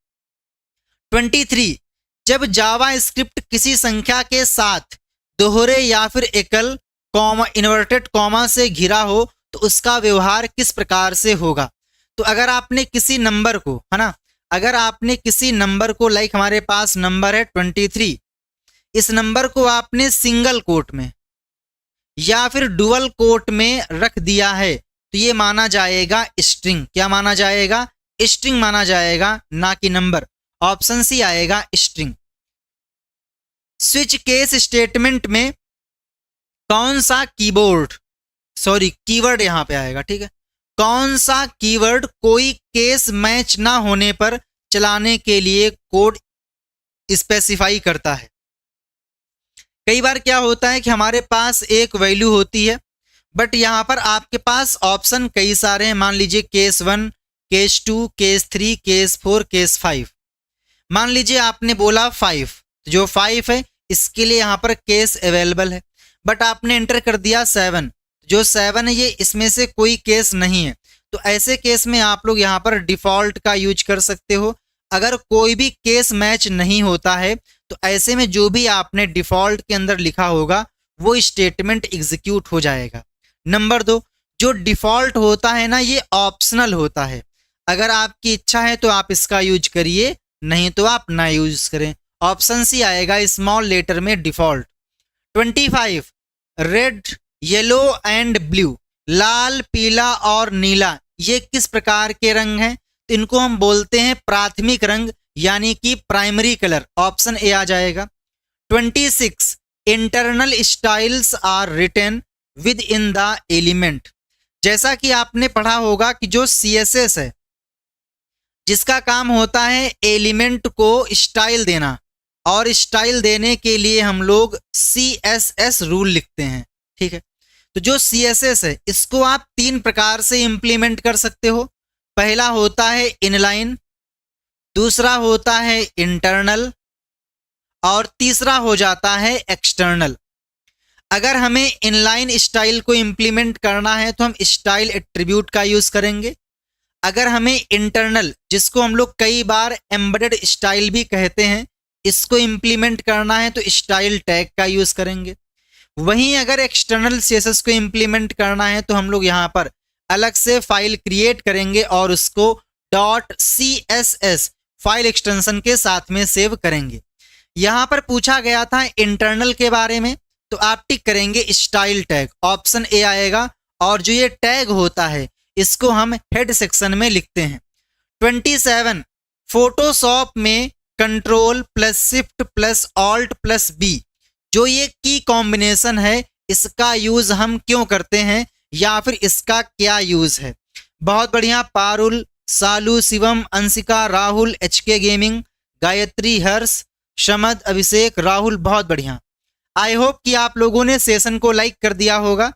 23 जब जावा स्क्रिप्ट किसी संख्या के साथ दोहरे या फिर एकल कॉमा इन्वर्टेड कॉमा से घिरा हो तो उसका व्यवहार किस प्रकार से होगा। तो अगर आपने किसी नंबर को, है ना, अगर आपने किसी नंबर को, लाइक हमारे पास नंबर है 23, इस नंबर को आपने सिंगल कोट में या फिर डुअल कोट में रख दिया है तो ये माना जाएगा स्ट्रिंग। क्या माना जाएगा? स्ट्रिंग माना जाएगा, ना कि नंबर। ऑप्शन सी आएगा स्ट्रिंग। स्विच केस स्टेटमेंट में कौन सा कीवर्ड यहां पे आएगा, ठीक है, कौन सा कीवर्ड कोई केस मैच ना होने पर चलाने के लिए कोड स्पेसिफाई करता है। कई बार क्या होता है कि हमारे पास एक वैल्यू होती है बट यहां पर आपके पास ऑप्शन कई सारे हैं। मान लीजिए case 1, case 2, case 3, case 4, case 5। मान लीजिए आपने बोला 5, जो 5 है इसके लिए यहां पर केस अवेलेबल है, बट आपने एंटर कर दिया 7, जो 7 है ये इसमें से कोई केस नहीं है। तो ऐसे केस में आप लोग यहां पर डिफॉल्ट का यूज कर सकते हो। अगर कोई भी केस मैच नहीं होता है तो ऐसे में जो भी आपने डिफॉल्ट के अंदर लिखा होगा वो स्टेटमेंट एग्जीक्यूट हो जाएगा। नंबर 2, जो डिफॉल्ट होता है ना ये ऑप्शनल होता है। अगर आपकी इच्छा है तो आप इसका यूज करिए, नहीं तो आप ना यूज करें। ऑप्शन सी आएगा स्मॉल लेटर में default. 25, red, yellow and blue, लाल, पीला और नीला, ये किस प्रकार के रंग हैं? तो इनको हम बोलते हैं प्राथमिक रंग, यानी कि प्राइमरी कलर। ऑप्शन ए आ जाएगा। 26, internal styles are written within the element. जैसा कि आपने पढ़ा होगा कि जो CSS है जिसका काम होता है एलिमेंट को स्टाइल देना, और स्टाइल देने के लिए हम लोग CSS रूल लिखते हैं, ठीक है। तो जो CSS है इसको आप 3 प्रकार से इंप्लीमेंट कर सकते हो। पहला होता है इनलाइन, दूसरा होता है इंटरनल और तीसरा हो जाता है एक्सटर्नल। अगर हमें इनलाइन स्टाइल को इंप्लीमेंट करना है तो हम स्टाइल एट्रीब्यूट का यूज करेंगे। अगर हमें इंटरनल, जिसको हम लोग कई बार एम्बेडेड स्टाइल भी कहते हैं, इसको इंप्लीमेंट करना है तो स्टाइल टैग का यूज करेंगे। वहीं अगर एक्सटर्नल CSS को इंप्लीमेंट करना है तो हम लोग यहाँ पर अलग से फाइल क्रिएट करेंगे और उसको .css फाइल एक्सटेंशन के साथ में सेव करेंगे। यहाँ पर पूछा गया था इंटरनल के बारे में, तो आप टिक करेंगे स्टाइल टैग, ऑप्शन ए आएगा। और जो ये टैग होता है इसको हम हेड सेक्शन में लिखते हैं। 27, फोटोशॉप में Ctrl+Shift+Alt+B, जो ये की कॉम्बिनेशन है इसका यूज हम क्यों करते हैं या फिर इसका क्या यूज है। बहुत बढ़िया। पारुल, सालू, शिवम, अंशिका, राहुल, HK गेमिंग, गायत्री, हर्ष, शमद, अभिषेक, राहुल, बहुत बढ़िया। आई होप कि आप लोगों ने सेशन को लाइक कर दिया होगा।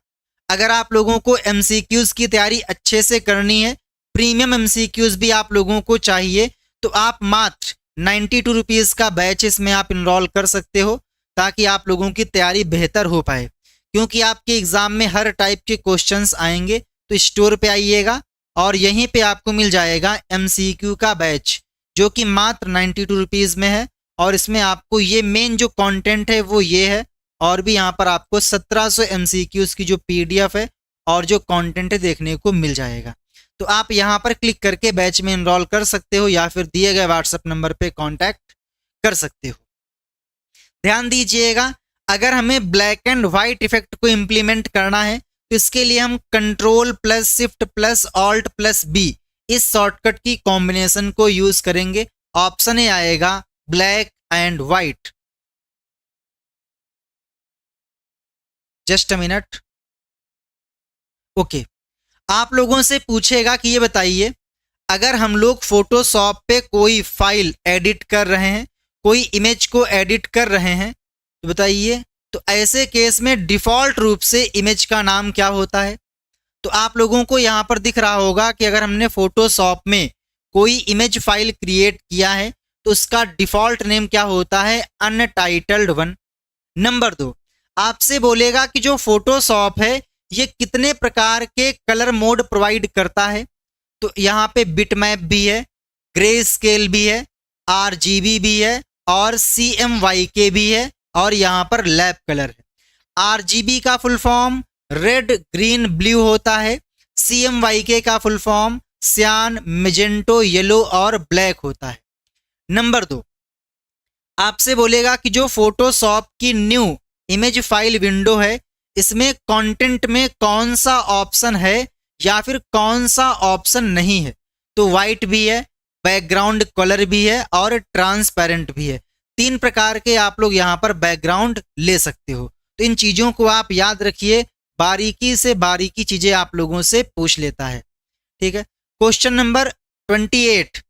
अगर आप लोगों को MCQs की तैयारी अच्छे से करनी है, प्रीमियम MCQs भी आप लोगों को चाहिए, तो आप मात्र 92 रुपीज़ का बैच इसमें आप इनरोल कर सकते हो ताकि आप लोगों की तैयारी बेहतर हो पाए। क्योंकि आपके एग्जाम में हर टाइप के क्वेश्चंस आएंगे, तो स्टोर पे आइएगा और यहीं पे आपको मिल जाएगा MCQ का बैच, जो कि मात्र 92 रुपीज़ में है। और इसमें आपको ये मेन जो कंटेंट है वो ये है, और भी यहाँ पर आपको 1700 MCQs की जो PDF है और जो कंटेंट है देखने को मिल जाएगा। तो आप यहाँ पर क्लिक करके बैच में इनरोल कर सकते हो या फिर दिए गए WhatsApp नंबर पे कांटेक्ट कर सकते हो। ध्यान दीजिएगा, अगर हमें ब्लैक एंड व्हाइट इफेक्ट को इंप्लीमेंट करना है तो इसके लिए हम Ctrl+Shift+Alt+B इस शॉर्टकट की कॉम्बिनेशन को यूज करेंगे। ऑप्शन ए आएगा black and white. Just a minute. Okay, आप लोगों से पूछेगा कि ये बताइए, अगर हम लोग फोटोशॉप पे कोई फाइल एडिट कर रहे हैं, कोई इमेज को एडिट कर रहे हैं, तो बताइए, तो ऐसे केस में डिफॉल्ट रूप से इमेज का नाम क्या होता है? तो आप लोगों को यहाँ पर दिख रहा होगा कि अगर हमने फोटोशॉप में कोई इमेज फाइल क्रिएट किया है तो उसका डिफॉल्ट नेम क्या होता है? अनटाइटल्ड 1। नंबर 2, आपसे बोलेगा कि जो फोटोशॉप है ये कितने प्रकार के कलर मोड प्रोवाइड करता है। तो यहाँ पे बिटमैप भी है, ग्रे स्केल भी है, RGB भी है और CMYK भी है और यहाँ पर लैब कलर है। RGB का full form red green blue होता है। CMYK का फुल फॉर्म सियान मेजेंटो येलो और ब्लैक होता है। नंबर 2, आपसे बोलेगा कि जो फोटोशॉप की न्यू इमेज फाइल विंडो है इसमें कंटेंट में कौन सा ऑप्शन है या फिर कौन सा ऑप्शन नहीं है। तो वाइट भी है, बैकग्राउंड कलर भी है और ट्रांसपेरेंट भी है। 3 प्रकार के आप लोग यहाँ पर बैकग्राउंड ले सकते हो। तो इन चीज़ों को आप याद रखिए, बारीकी से बारीकी चीज़ें आप लोगों से पूछ लेता है। ठीक है। क्वेश्चन नंबर 28,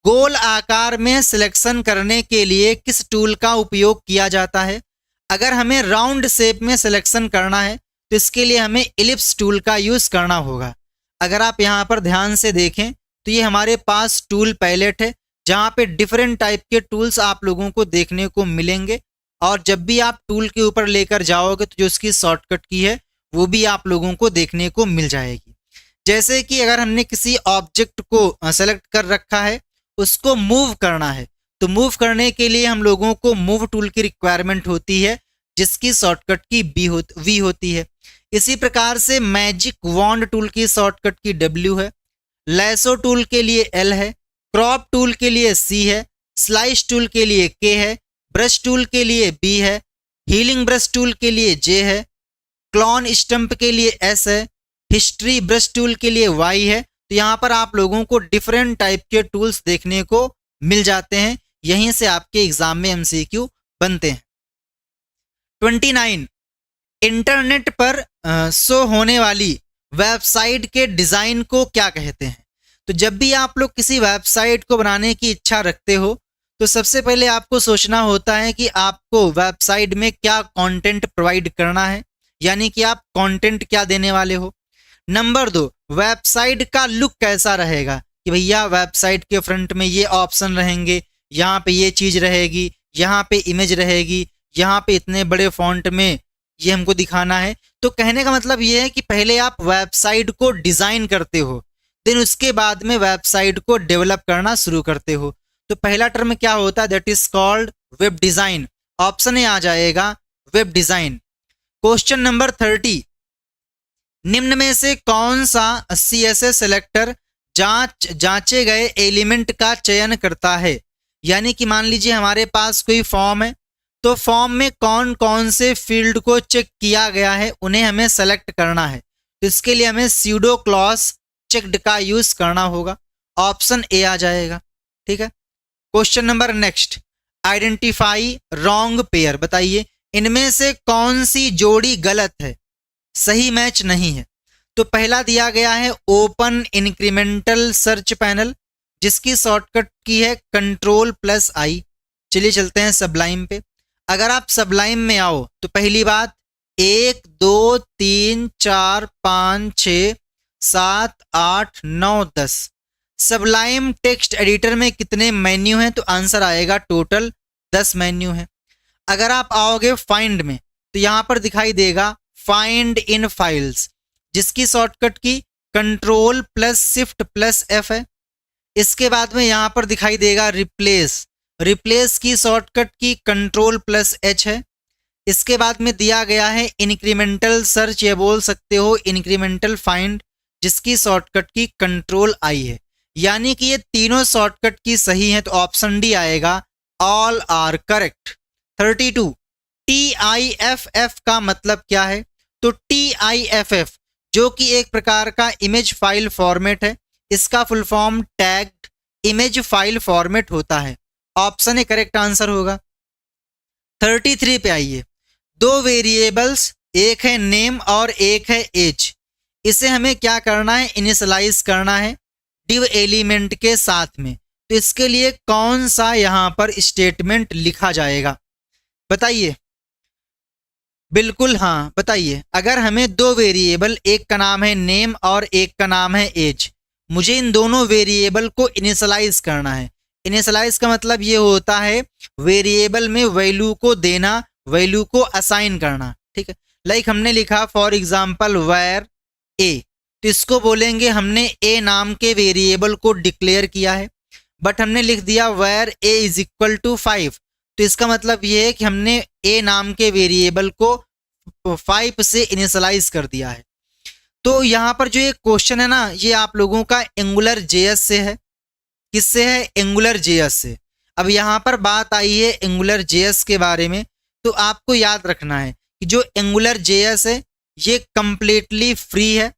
गोल आकार में सिलेक्शन करने के लिए किस टूल का उपयोग किया जाता है। अगर हमें राउंड शेप में सिलेक्शन करना है तो इसके लिए हमें इलिप्स टूल का यूज़ करना होगा। अगर आप यहाँ पर ध्यान से देखें तो ये हमारे पास टूल पैलेट है जहाँ पे डिफरेंट टाइप के टूल्स आप लोगों को देखने को मिलेंगे और जब भी आप टूल के ऊपर लेकर जाओगे तो जो उसकी शॉर्टकट की है वो भी आप लोगों को देखने को मिल जाएगी। जैसे कि अगर हमने किसी ऑब्जेक्ट को सेलेक्ट कर रखा है, उसको मूव करना है, तो मूव करने के लिए हम लोगों को मूव टूल की रिक्वायरमेंट होती है जिसकी शॉर्टकट की वी होती है। इसी प्रकार से मैजिक वॉन्ड टूल की शॉर्टकट की W है, लैसो टूल के लिए L है, क्रॉप टूल के लिए C है, स्लाइस टूल के लिए K है, ब्रश टूल के लिए B है, हीलिंग ब्रश टूल के लिए J है, क्लॉन स्टंप के लिए S है, हिस्ट्री ब्रश टूल के लिए Y है। तो यहाँ पर आप लोगों को डिफरेंट टाइप के टूल्स देखने को मिल जाते हैं, यहीं से आपके एग्जाम में MCQ बनते हैं। 29, इंटरनेट पर शो होने वाली वेबसाइट के डिज़ाइन को क्या कहते हैं। तो जब भी आप लोग किसी वेबसाइट को बनाने की इच्छा रखते हो तो सबसे पहले आपको सोचना होता है कि आपको वेबसाइट में क्या कंटेंट प्रोवाइड करना है, यानी कि आप कंटेंट क्या देने वाले हो। नंबर 2, वेबसाइट का लुक कैसा रहेगा कि भैया वेबसाइट के फ्रंट में ये ऑप्शन रहेंगे, यहाँ पे ये चीज़ रहेगी, यहाँ पे इमेज रहेगी, यहाँ पे इतने बड़े फॉन्ट में ये हमको दिखाना है। तो कहने का मतलब ये है कि पहले आप वेबसाइट को डिज़ाइन करते हो, देन उसके बाद में वेबसाइट को डेवलप करना शुरू करते हो। तो पहला टर्म क्या होता है, that is called web design. Option A आ जाएगा वेब डिज़ाइन। क्वेश्चन नंबर 30, निम्न में से कौन सा CSS सेलेक्टर जांचे गए एलिमेंट का चयन करता है। यानी कि मान लीजिए हमारे पास कोई फॉर्म है, तो फॉर्म में कौन कौन से फील्ड को चेक किया गया है उन्हें हमें सेलेक्ट करना है। तो इसके लिए हमें स्यूडो क्लॉज चेक्ड का यूज करना होगा। ऑप्शन ए आ जाएगा। ठीक है। Question number next, identify wrong pair. बताइए इनमें से कौन सी जोड़ी गलत है, सही मैच नहीं है। तो पहला दिया गया है ओपन इंक्रीमेंटल सर्च पैनल, जिसकी शॉर्टकट की है Ctrl+I। चलिए चलते हैं सबलाइम पे। अगर आप सबलाइम में आओ तो पहली बात 1 2 3 4 5 6 7 8 9 10 सबलाइम टेक्स्ट एडिटर में कितने मेन्यू हैं, तो आंसर आएगा टोटल 10 मेन्यू है। अगर आप आओगे फाइंड में तो यहाँ पर दिखाई देगा फाइंड इन फाइल्स, जिसकी शॉर्टकट की Ctrl+Shift+F है। इसके बाद में यहाँ पर दिखाई देगा रिप्लेस, रिप्लेस की शॉर्टकट की Ctrl+H है। इसके बाद में दिया गया है इंक्रीमेंटल सर्च, या बोल सकते हो इंक्रीमेंटल फाइंड, जिसकी शॉर्टकट की Ctrl+I है। यानी कि ये तीनों शॉर्टकट की सही है, तो ऑप्शन डी आएगा ऑल आर करेक्ट। 32, TIFF का मतलब क्या है। तो TIFF जो कि एक प्रकार का इमेज फाइल फॉर्मेट है, इसका full form tagged image file format होता है। ऑप्शन ए करेक्ट आंसर होगा। 33 पे आइए। 2 वेरिएबल्स, एक है नेम और एक है एज, इसे हमें क्या करना है, इनिशियलाइज करना है डिव एलिमेंट के साथ में। तो इसके लिए कौन सा यहां पर स्टेटमेंट लिखा जाएगा, बताइए। बिल्कुल हाँ, बताइए। अगर हमें 2 वेरिएबल, एक का नाम है नेम और एक का नाम है एज, मुझे इन दोनों वेरिएबल को इनिशियलाइज करना है। इनिशियलाइज का मतलब ये होता है वेरिएबल में वैल्यू को देना, वैल्यू को असाइन करना। ठीक है। लाइक हमने लिखा फॉर एग्जाम्पल वेर ए, तो इसको बोलेंगे हमने ए नाम के वेरिएबल को डिक्लेयर किया है, बट हमने लिख दिया where a is equal to 5, तो इसका मतलब ये है कि हमने a नाम के वेरिएबल को 5 से इनिशियलाइज कर दिया है। तो यहाँ पर जो ये क्वेश्चन है ना, ये आप लोगों का एंगुलर जेएस से है। किससे है? एंगुलर जेएस से। अब यहाँ पर बात आई है एंगुलर जेएस के बारे में, तो आपको याद रखना है कि जो एंगुलर जेएस है ये कंप्लीटली फ्री है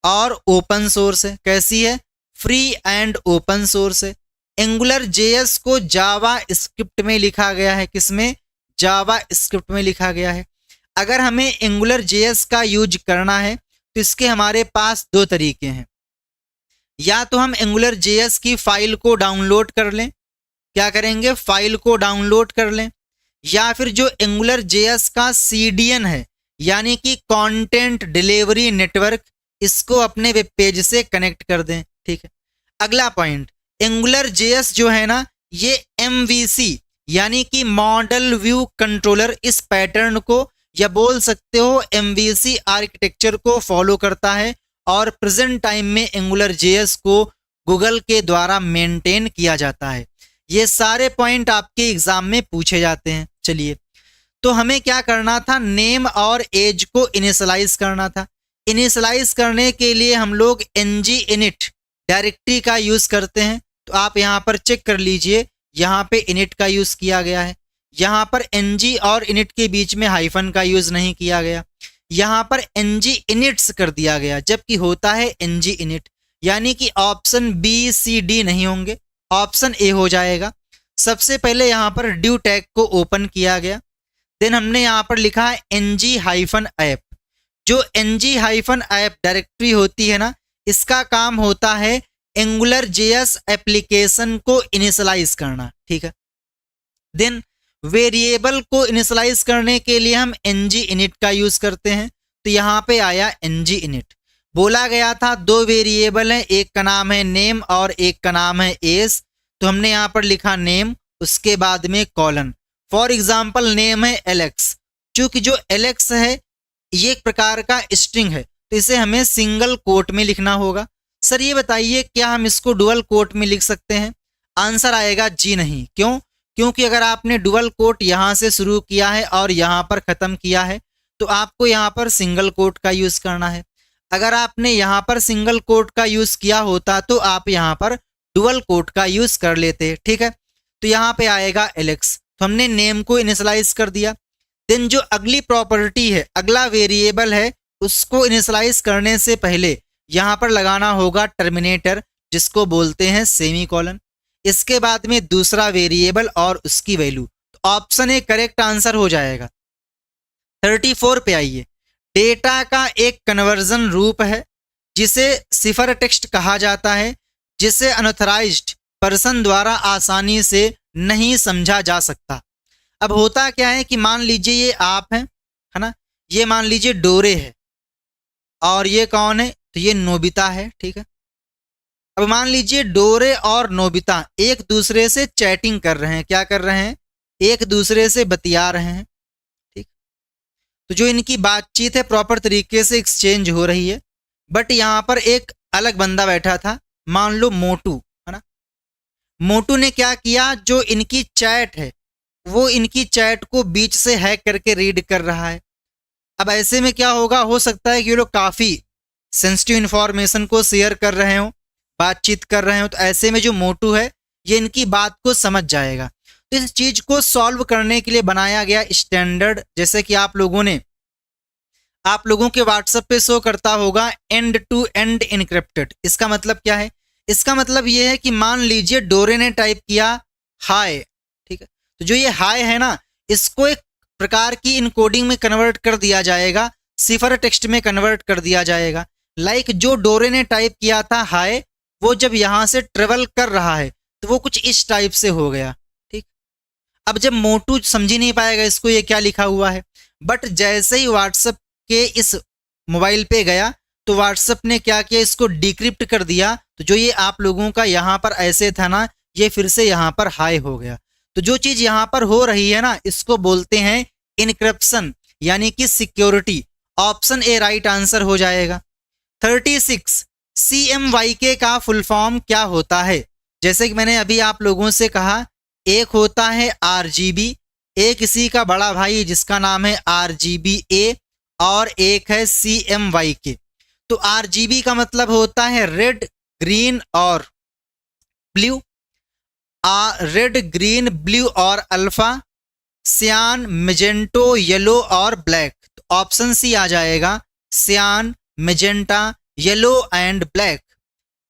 और ओपन सोर्स है। कैसी है? फ्री एंड ओपन सोर्स है। एंगुलर जेएस को जावा स्क्रिप्ट में लिखा गया है। किसमें? जावा स्क्रिप्ट में लिखा गया है। अगर हमें एंगुलर जेएस का यूज करना है तो इसके हमारे पास दो तरीके हैं। या तो हम एंगुलर जेएस की फाइल को डाउनलोड कर लें। क्या करेंगे? फाइल को डाउनलोड कर लें। या फिर जो एंगुलर जेएस का सीडीएन है यानी कि कंटेंट डिलीवरी नेटवर्क, इसको अपने वेब पेज से कनेक्ट कर दें। ठीक है। अगला पॉइंट, एंगुलर जेएस जो है ना, ये एमवीसी यानी कि मॉडल व्यू कंट्रोलर, इस पैटर्न को या बोल सकते हो एमवीसी आर्किटेक्चर को फॉलो करता है और प्रेजेंट टाइम में एंगुलर जेएस को गूगल के द्वारा मेंटेन किया जाता है। ये सारे पॉइंट आपके एग्जाम में पूछे जाते हैं। चलिए, तो हमें क्या करना था? नेम और एज को इनिशियलाइज करना था। इनिशियलाइज करने के लिए हम लोग ng-init डायरेक्टरी का यूज करते हैं। तो आप यहाँ पर चेक कर लीजिए, यहाँ पे init का यूज किया गया है। यहाँ पर ng और init के बीच में हाइफन का यूज नहीं किया गया। यहाँ पर ng-inits कर दिया गया, जबकि होता है ng-init, यानी कि ऑप्शन बी सी डी नहीं होंगे, ऑप्शन ए हो जाएगा। सबसे पहले यहाँ पर ड्यू टैग को ओपन किया गया। देन हमने यहाँ पर लिखा है ng-app। जो ng-app डायरेक्टरी होती है ना, इसका काम होता है एंगुलर जेएस एप्लीकेशन को इनिशियलाइज करना। ठीक है। देन वेरिएबल को इनिशियलाइज करने के लिए हम ng-init का यूज करते हैं। तो यहाँ पे आया ng-init। बोला गया था दो वेरिएबल हैं, एक का नाम है नेम और एक का नाम है एज। तो हमने यहाँ पर लिखा नेम, उसके बाद में कॉलन। फॉर एग्जाम्पल नेम है एलेक्स। चूंकि जो एलेक्स है ये एक प्रकार का स्ट्रिंग है, तो इसे हमें सिंगल कोट में लिखना होगा। सर ये बताइए, क्या हम इसको डुअल कोट में लिख सकते हैं? आंसर आएगा जी नहीं। क्यों? क्योंकि अगर आपने डुअल कोट यहाँ से शुरू किया है और यहाँ पर ख़त्म किया है तो आपको यहाँ पर सिंगल कोट का यूज़ करना है। अगर आपने यहाँ पर सिंगल कोट का यूज़ किया होता तो आप यहाँ पर डुअल कोट का यूज़ कर लेते। ठीक है। तो यहाँ पे आएगा एलेक्स। तो हमने नेम को इनिशियलाइज कर दिया। देन जो अगली प्रॉपर्टी है, अगला वेरिएबल है, उसको इनिशियलाइज करने से पहले यहाँ पर लगाना होगा टर्मिनेटर, जिसको बोलते हैं सेमीकोलन। इसके बाद में दूसरा वेरिएबल और उसकी वैल्यू। तो ऑप्शन ए करेक्ट आंसर हो जाएगा। 34 पे आइए। डेटा का एक कन्वर्जन रूप है जिसे सिफर टेक्स्ट कहा जाता है, जिसे अनऑथराइज्ड पर्सन द्वारा आसानी से नहीं समझा जा सकता। अब होता क्या है कि मान लीजिए ये आप हैं, है ना, ये मान लीजिए डोरे है और ये कौन है? तो ये नोबिता है। ठीक है। अब मान लीजिए डोरे और नोबिता एक दूसरे से चैटिंग कर रहे हैं। क्या कर रहे हैं? एक दूसरे से बतिया रहे हैं। ठीक। तो जो इनकी बातचीत है प्रॉपर तरीके से एक्सचेंज हो रही है। बट यहाँ पर एक अलग बंदा बैठा था, मान लो मोटू, है ना। मोटू ने क्या किया? जो इनकी चैट है वो इनकी चैट को बीच से हैक करके रीड कर रहा है। अब ऐसे में क्या होगा? हो सकता है कि ये लोग काफ़ी सेंसिटिव इंफॉर्मेशन को शेयर कर रहे हो, बातचीत कर रहे हो। तो ऐसे में जो मोटू है ये इनकी बात को समझ जाएगा। तो इस चीज़ को सॉल्व करने के लिए बनाया गया स्टैंडर्ड, जैसे कि आप लोगों के व्हाट्सएप पे शो करता होगा एंड टू एंड इनक्रिप्टेड। इसका मतलब क्या है? इसका मतलब ये है कि मान लीजिए डोरे ने टाइप किया हाय। ठीक है। तो जो ये हाय है ना, इसको एक प्रकार की इनकोडिंग में कन्वर्ट कर दिया जाएगा, सिफर टेक्स्ट में कन्वर्ट कर दिया जाएगा। लाइक जो डोरे ने टाइप किया था हाय, वो जब यहाँ से ट्रेवल कर रहा है तो वो कुछ इस टाइप से हो गया। ठीक। अब जब मोटू समझ ही नहीं पाएगा इसको ये क्या लिखा हुआ है, बट जैसे ही व्हाट्सएप के इस मोबाइल पे गया तो व्हाट्सएप ने क्या किया? इसको डिक्रिप्ट कर दिया। तो जो ये आप लोगों का यहाँ पर ऐसे था ना, ये फिर से यहाँ पर हाई हो गया। तो जो चीज़ यहाँ पर हो रही है ना, इसको बोलते हैं इनक्रिप्शन यानी कि security. Option A right answer हो जाएगा। 36 CMYK का फुल फॉर्म क्या होता है? जैसे कि मैंने अभी आप लोगों से कहा एक होता है RGB, एक इसी का बड़ा भाई जिसका नाम है RGBA, और एक है CMYK। तो RGB का मतलब होता है रेड, ग्रीन और ब्लू, रेड, ग्रीन, ब्लू और अल्फा, सियान, मेजेंटो, येलो और ब्लैक। तो ऑप्शन सी आ जाएगा, सियान, मेजेंटा, येलो एंड ब्लैक।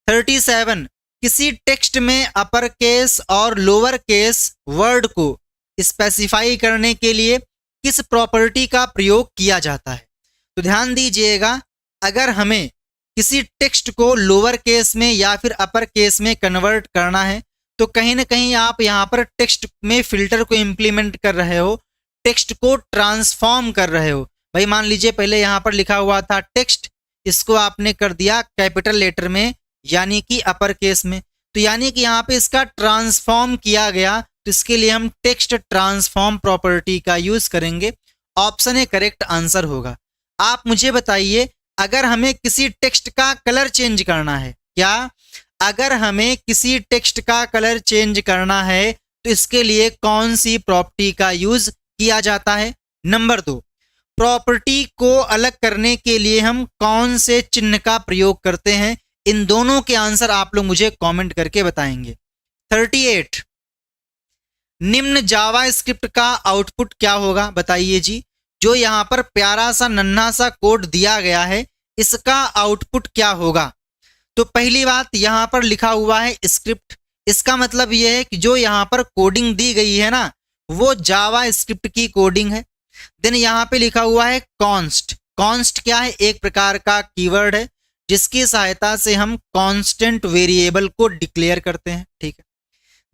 37, किसी टेक्स्ट में अपर केस और लोअर केस वर्ड को स्पेसिफाई करने के लिए किस प्रॉपर्टी का प्रयोग किया जाता है? तो ध्यान दीजिएगा, अगर हमें किसी टेक्स्ट को लोअर केस में या फिर अपर केस में कन्वर्ट करना है तो कहीं ना कहीं आप यहाँ पर टेक्स्ट में फिल्टर को इंप्लीमेंट कर रहे हो, टेक्स्ट को ट्रांसफॉर्म कर रहे हो। भाई मान लीजिए पहले यहाँ पर लिखा हुआ था टेक्स्ट, इसको आपने कर दिया कैपिटल लेटर में यानी कि अपर केस में, तो यानी कि यहाँ पे इसका ट्रांसफॉर्म किया गया, तो इसके लिए हम टेक्स्ट ट्रांसफॉर्म प्रॉपर्टी का यूज करेंगे। ऑप्शन ए करेक्ट आंसर होगा। आप मुझे बताइए, अगर हमें किसी टेक्स्ट का कलर चेंज करना है, क्या अगर हमें किसी टेक्स्ट का कलर चेंज करना है तो इसके लिए कौन सी प्रॉपर्टी का यूज किया जाता है? नंबर 2, प्रॉपर्टी को अलग करने के लिए हम कौन से चिन्ह का प्रयोग करते हैं? इन दोनों के आंसर आप लोग मुझे कमेंट करके बताएंगे। 38, निम्न जावा स्क्रिप्ट का आउटपुट क्या होगा? बताइए जी, जो यहां पर प्यारा सा नन्हा सा कोड दिया गया है, इसका आउटपुट क्या होगा? तो पहली बात, यहां पर लिखा हुआ है स्क्रिप्ट, इसका मतलब यह है कि जो यहां पर कोडिंग दी गई है ना, वो जावा स्क्रिप्ट की कोडिंग है। देन यहां पे लिखा हुआ है कॉन्स्ट। कॉन्स्ट क्या है? एक प्रकार का कीवर्ड है जिसकी सहायता से हम कांस्टेंट वेरिएबल को डिक्लेयर करते हैं, ठीक है।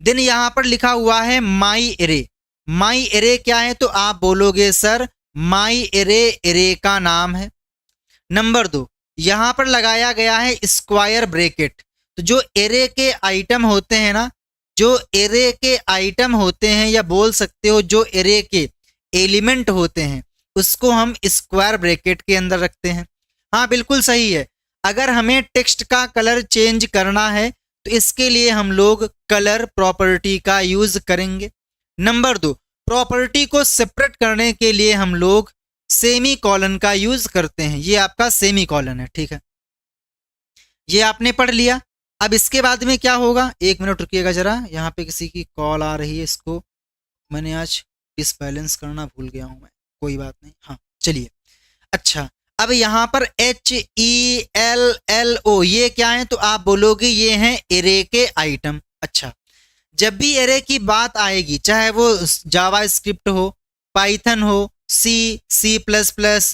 देन यहां पर लिखा हुआ है माई एरे। माई एरे क्या है? तो आप बोलोगे सर माई एरे एरे का नाम है। नंबर 2, यहां पर लगाया गया है स्क्वायर ब्रैकेट। तो जो एरे के आइटम होते हैं ना, जो एरे के आइटम होते हैं, या बोल सकते हो जो एरे के एलिमेंट होते हैं, उसको हम स्क्वायर ब्रैकेट के अंदर रखते हैं। हाँ बिल्कुल सही है। अगर हमें टेक्स्ट का कलर चेंज करना है तो इसके लिए हम लोग कलर प्रॉपर्टी का यूज करेंगे। नंबर 2, प्रॉपर्टी को सेपरेट करने के लिए हम लोग सेमी कॉलन का यूज करते हैं। ये आपका सेमी कॉलन है, ठीक है, ये आपने पढ़ लिया। अब इसके बाद में क्या होगा? एक मिनट रुकिएगा जरा, यहाँ पे किसी की कॉल आ रही है, इसको मैंने आज डिसबैलेंस करना भूल गया हूं मैं, कोई बात नहीं। हाँ चलिए, अच्छा अब यहाँ पर HELLO ये क्या है? तो आप बोलोगे ये हैं एरे के आइटम। अच्छा, जब भी एरे की बात आएगी, चाहे वो जावा स्क्रिप्ट हो, पाइथन हो, C++,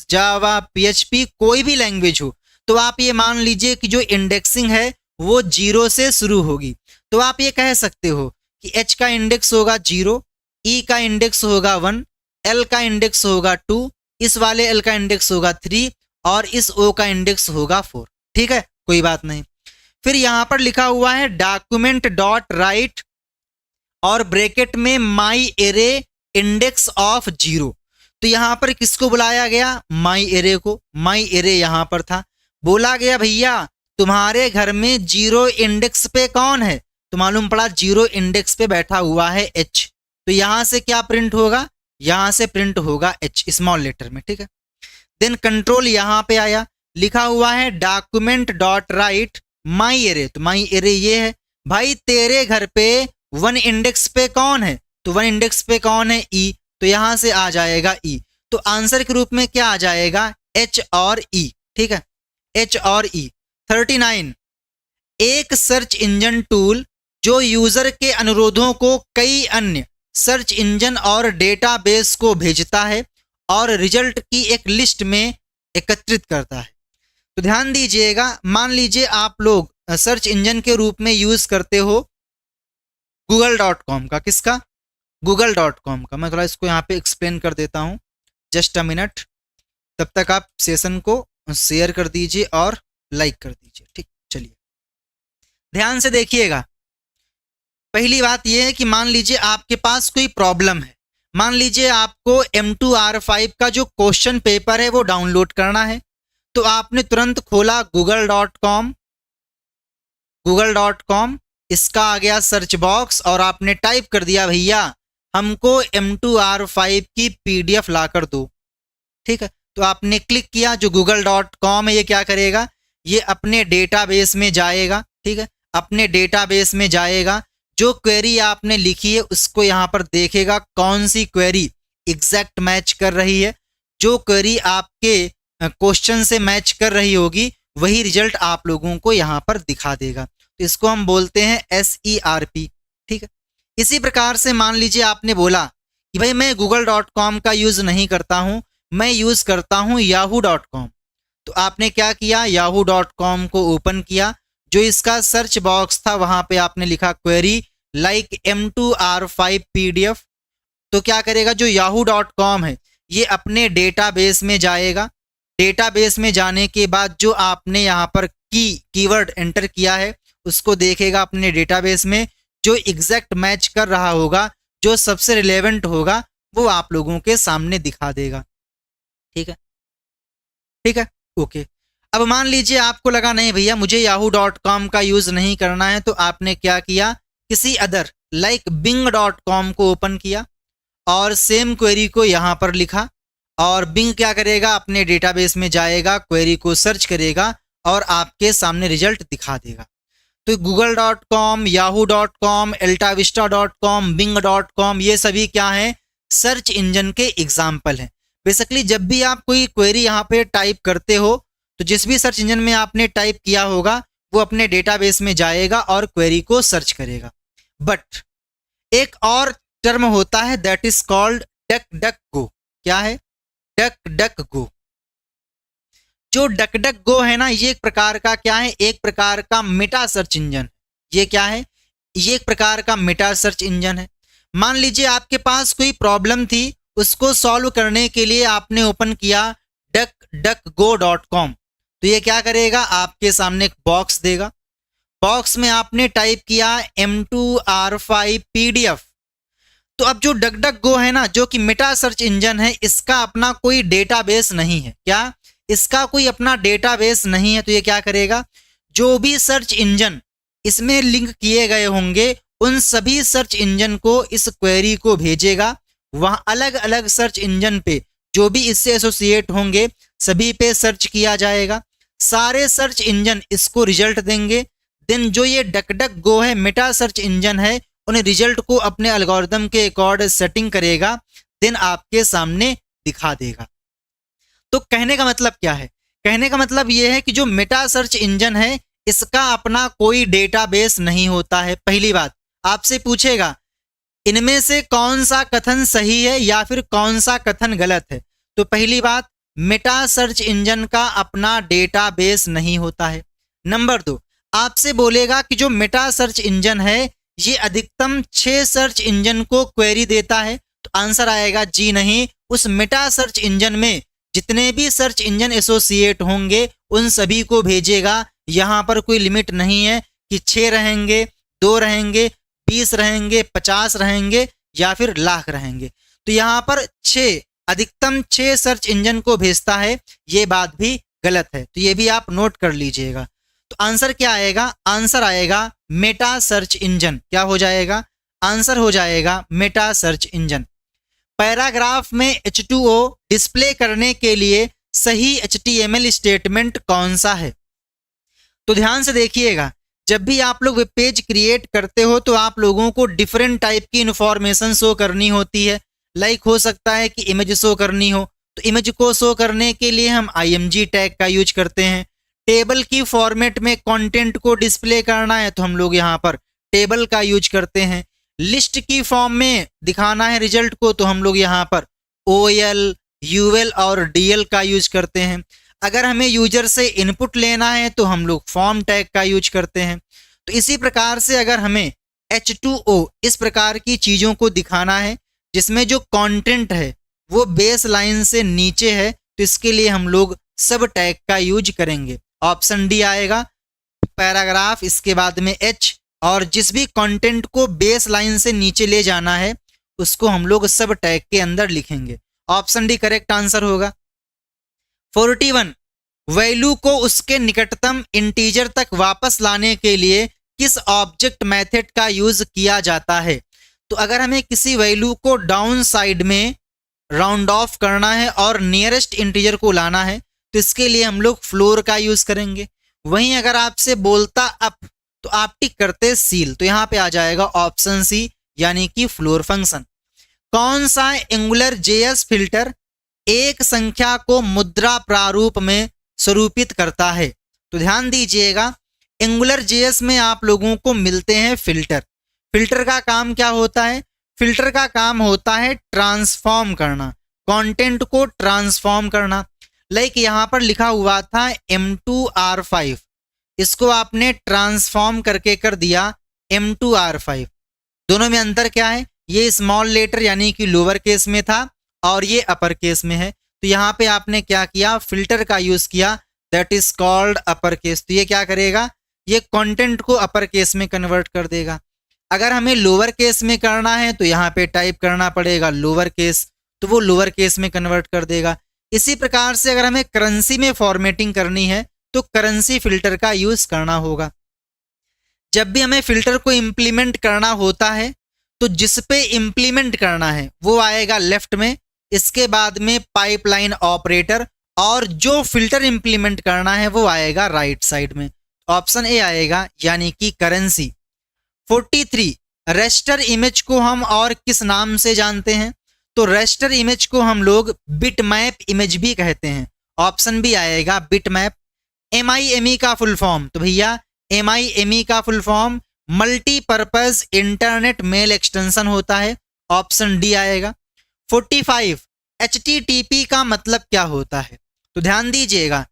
जावा, PHP, कोई भी लैंग्वेज हो, तो आप ये मान लीजिए कि जो इंडेक्सिंग है वो 0 से शुरू होगी। तो आप ये कह सकते हो कि H का इंडेक्स होगा 0, E का इंडेक्स होगा 1, L का इंडेक्स होगा 2, इस वाले L का इंडेक्स होगा 3 और इस O का इंडेक्स होगा 4, ठीक है, कोई बात नहीं। फिर यहां पर लिखा हुआ है डॉक्यूमेंट डॉट राइट और ब्रैकेट में माई एरे इंडेक्स ऑफ 0। तो यहां पर किसको बुलाया गया? माई एरे को। माई एरे यहां पर था, बोला गया भैया तुम्हारे घर में 0 इंडेक्स पे कौन है? तो मालूम पड़ा 0 इंडेक्स पे बैठा हुआ है H। तो यहां से क्या प्रिंट होगा? यहां से प्रिंट होगा H स्मॉल लेटर में, ठीक है। देन कंट्रोल यहां पे आया, लिखा हुआ है डॉक्यूमेंट डॉट राइट माई एरे। तो माई एरे ये है भाई, तेरे घर पे 1 इंडेक्स पे कौन है? तो 1 इंडेक्स पे कौन है? E। तो यहां से आ जाएगा E। तो आंसर के रूप में क्या आ जाएगा? H और E, ठीक है, H और E। 39, एक सर्च इंजन टूल जो यूजर के अनुरोधों को कई अन्य सर्च इंजन और डेटाबेस को भेजता है और रिजल्ट की एक लिस्ट में एकत्रित करता है। तो ध्यान दीजिएगा, मान लीजिए आप लोग सर्च इंजन के रूप में यूज करते हो google.com का। किसका? google.com का। मैं थोड़ा इसको यहाँ पे एक्सप्लेन कर देता हूँ, जस्ट अ मिनट। तब तक आप सेशन को शेयर कर दीजिए और लाइक कर दीजिए, ठीक। चलिए ध्यान से देखिएगा। पहली बात यह है कि मान लीजिए आपके पास कोई प्रॉब्लम है, मान लीजिए आपको M2R5 का जो क्वेश्चन पेपर है वो डाउनलोड करना है। तो आपने तुरंत खोला google.com इसका आ गया सर्च बॉक्स और आपने टाइप कर दिया भैया हमको M2R5 की PDF ला कर दो। ठीक है, तो आपने क्लिक किया, जो google.com है ये क्या करेगा, ये अपने डेटाबेस में जाएगा। ठीक है, अपने डेटाबेस में जाएगा, जो क्वेरी आपने लिखी है उसको यहाँ पर देखेगा कौन सी क्वेरी एग्जैक्ट मैच कर रही है। जो क्वेरी आपके क्वेश्चन से मैच कर रही होगी वही रिजल्ट आप लोगों को यहाँ पर दिखा देगा। तो इसको हम बोलते हैं SERP। ठीक है, इसी प्रकार से मान लीजिए आपने बोला कि भाई मैं google.com का यूज नहीं करता हूं, मैं यूज करता हूं yahoo.com। तो आपने क्या किया, yahoo.com को ओपन किया, जो इसका सर्च बॉक्स था वहां पे आपने लिखा क्वेरी लाइक M2R5 PDF। तो क्या करेगा, जो yahoo.com है ये अपने डेटाबेस में जाएगा। डेटाबेस में जाने के बाद जो आपने यहाँ पर कीवर्ड एंटर किया है उसको देखेगा अपने डेटाबेस में, जो एग्जैक्ट मैच कर रहा होगा, जो सबसे रिलेवेंट होगा वो आप लोगों के सामने दिखा देगा। ठीक है, ठीक है, ओके। अब मान लीजिए आपको लगा नहीं भैया मुझे yahoo.com का यूज नहीं करना है, तो आपने क्या किया, किसी अदर लाइक bing.com को ओपन किया और सेम क्वेरी को यहाँ पर लिखा, और बिंग क्या करेगा, अपने डेटाबेस में जाएगा, क्वेरी को सर्च करेगा और आपके सामने रिजल्ट दिखा देगा। तो google.com, yahoo.com, altavista.com, bing.com ये सभी क्या हैं, सर्च इंजन के एग्जाम्पल हैं। बेसिकली जब भी आप कोई क्वेरी यहाँ पे टाइप करते हो तो जिस भी सर्च इंजन में आपने टाइप किया होगा वो अपने डेटाबेस में जाएगा और क्वेरी को सर्च करेगा। बट एक और टर्म होता है दैट इज कॉल्ड DuckDuckGo। क्या है, DuckDuckGo। जो DuckDuckGo है ना, ये एक प्रकार का क्या है, एक प्रकार का मेटा सर्च इंजन। ये क्या है, ये एक प्रकार का मेटा सर्च इंजन है। मान लीजिए आपके पास कोई प्रॉब्लम थी, उसको सॉल्व करने के लिए आपने ओपन किया DuckDuckGo.com। तो ये क्या करेगा, आपके सामने एक बॉक्स देगा, बॉक्स में आपने टाइप किया M2R5 PDF। तो अब जो DuckDuckGo है ना, जो कि मेटा सर्च इंजन है, इसका अपना कोई डेटाबेस नहीं है। क्या, इसका कोई अपना डेटाबेस नहीं है। तो ये क्या करेगा, जो भी सर्च इंजन इसमें लिंक किए गए होंगे उन सभी सर्च इंजन को इस क्वेरी को भेजेगा। वहां अलग अलग सर्च इंजन पे जो भी इससे एसोसिएट होंगे सभी पे सर्च किया जाएगा, सारे सर्च इंजन इसको रिजल्ट देंगे। देन जो ये DuckDuckGo है, मेटा सर्च इंजन है, उन रिजल्ट को अपने एल्गोरिदम के अकॉर्ड सेटिंग करेगा, देन आपके सामने दिखा देगा। तो कहने का मतलब क्या है, कहने का मतलब यह है कि जो मेटा सर्च इंजन है इसका अपना कोई डेटाबेस नहीं होता है। पहली बात, आपसे पूछेगा इनमें से कौन सा कथन सही है या फिर कौन सा कथन गलत है। तो पहली बात, मेटा सर्च इंजन का अपना डेटाबेस नहीं होता है। नंबर 2, आपसे बोलेगा कि जो मेटा सर्च इंजन है ये अधिकतम 6 सर्च इंजन को क्वेरी देता है। तो आंसर आएगा जी नहीं, उस मेटा सर्च इंजन में जितने भी सर्च इंजन एसोसिएट होंगे उन सभी को भेजेगा। यहां पर कोई लिमिट नहीं है कि 6 रहेंगे, 2 रहेंगे, 20 रहेंगे, 50 रहेंगे या फिर लाख रहेंगे। तो यहां पर 6, अधिकतम 6 सर्च इंजन को भेजता है, ये बात भी गलत है। तो ये भी आप नोट कर लीजिएगा। तो आंसर क्या आएगा, आंसर आएगा मेटा सर्च इंजन। क्या हो जाएगा, आंसर हो जाएगा मेटा सर्च इंजन। पैराग्राफ में H2O डिस्प्ले करने के लिए सही HTML स्टेटमेंट कौन सा है। तो ध्यान से देखिएगा, जब भी आप लोग वेब पेज क्रिएट करते हो तो आप लोगों को डिफरेंट टाइप की इंफॉर्मेशन शो करनी होती है। लाइक हो सकता है कि इमेज शो करनी हो, तो इमेज को शो करने के लिए हम IMG टैग का यूज करते हैं। टेबल की फॉर्मेट में कंटेंट को डिस्प्ले करना है तो हम लोग यहाँ पर टेबल का यूज करते हैं। लिस्ट की फॉर्म में दिखाना है रिजल्ट को तो हम लोग यहाँ पर OL, UL और DL का यूज करते हैं। अगर हमें यूजर से इनपुट लेना है तो हम लोग फॉर्म टैग का यूज करते हैं। तो इसी प्रकार से अगर हमें H2O इस प्रकार की चीज़ों को दिखाना है जिसमें जो कंटेंट है वो बेस लाइन से नीचे है, तो इसके लिए हम लोग सब टैग का यूज करेंगे। ऑप्शन डी आएगा, पैराग्राफ, इसके बाद में H, और जिस भी कंटेंट को बेस लाइन से नीचे ले जाना है उसको हम लोग सब टैग के अंदर लिखेंगे। ऑप्शन डी करेक्ट आंसर होगा। 41, वैल्यू को उसके निकटतम इंटीजर तक वापस लाने के लिए किस ऑब्जेक्ट मेथड का यूज किया जाता है। तो अगर हमें किसी वैल्यू को डाउन साइड में राउंड ऑफ करना है और नियरेस्ट इंटीजर को लाना है तो इसके लिए हम लोग फ्लोर का यूज करेंगे। वहीं अगर आपसे बोलता अप तो आप टिक करते सील, तो यहाँ पे आ जाएगा ऑप्शन सी यानी कि फ्लोर फंक्शन। कौन सा एंगुलर जेएस फिल्टर एक संख्या को मुद्रा प्रारूप में स्वरूपित करता है। तो ध्यान दीजिएगा, एंगुलर जेएस में आप लोगों को मिलते हैं फिल्टर। फिल्टर का काम क्या होता है? फिल्टर का काम होता है ट्रांसफॉर्म करना, कंटेंट को ट्रांसफॉर्म करना। लाइक यहाँ पर लिखा हुआ था M2R5, इसको आपने ट्रांसफॉर्म करके कर दिया M2R5। दोनों में अंतर क्या है? ये स्मॉल लेटर यानी कि लोअर केस में था और ये अपर केस में है। तो यहाँ पे आपने क्या किया? फिल्टर का यूज किया, that is called upper case. तो ये क्या करेगा? ये कंटेंट को अपर केस में कन्वर्ट कर देगा। अगर हमें लोअर केस में करना है तो यहाँ पे टाइप करना पड़ेगा लोअर केस, तो वो लोअर केस में कन्वर्ट कर देगा। इसी प्रकार से अगर हमें करेंसी में फॉर्मेटिंग करनी है तो करेंसी फिल्टर का यूज करना होगा। जब भी हमें फिल्टर को इंप्लीमेंट करना होता है तो जिस पे इंप्लीमेंट करना है वो आएगा लेफ्ट में, इसके बाद में पाइपलाइन ऑपरेटर, और जो फिल्टर इंप्लीमेंट करना है वो आएगा राइट साइड में। ऑप्शन ए आएगा यानी कि करेंसी। 43 रेस्टर इमेज को हम और किस नाम से जानते हैं? तो रेस्टर इमेज को हम लोग बिटमैप इमेज भी कहते हैं। ऑप्शन बी आएगा बिटमैप। MIME का फुल फॉर्म, तो भैया MIME का full form multipurpose internet mail extension होता है। ऑप्शन डी आएगा। 45 HTTP का मतलब क्या होता है? तो ध्यान दीजिएगा,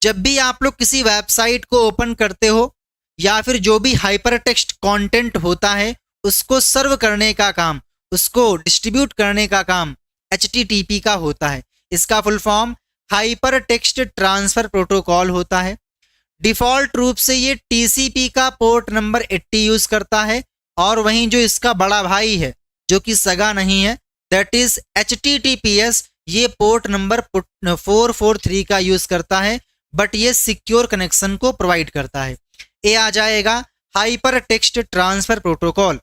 जब भी आप लोग किसी वेबसाइट को ओपन करते हो या फिर जो भी हाइपर टेक्स्ट कॉन्टेंट होता है उसको सर्व करने का काम, उसको डिस्ट्रीब्यूट करने का काम HTTP का होता है। इसका full form hyper text transfer protocol होता है। डिफॉल्ट रूप से ये TCP का पोर्ट नंबर 80 यूज करता है, और वहीं जो इसका बड़ा भाई है जो कि सगा नहीं है, दैट इज HTTPS, ये पोर्ट नंबर 443 का यूज करता है, बट ये सिक्योर कनेक्शन को प्रोवाइड करता है। ए आ जाएगा हाइपर टेक्स्ट ट्रांसफर प्रोटोकॉल।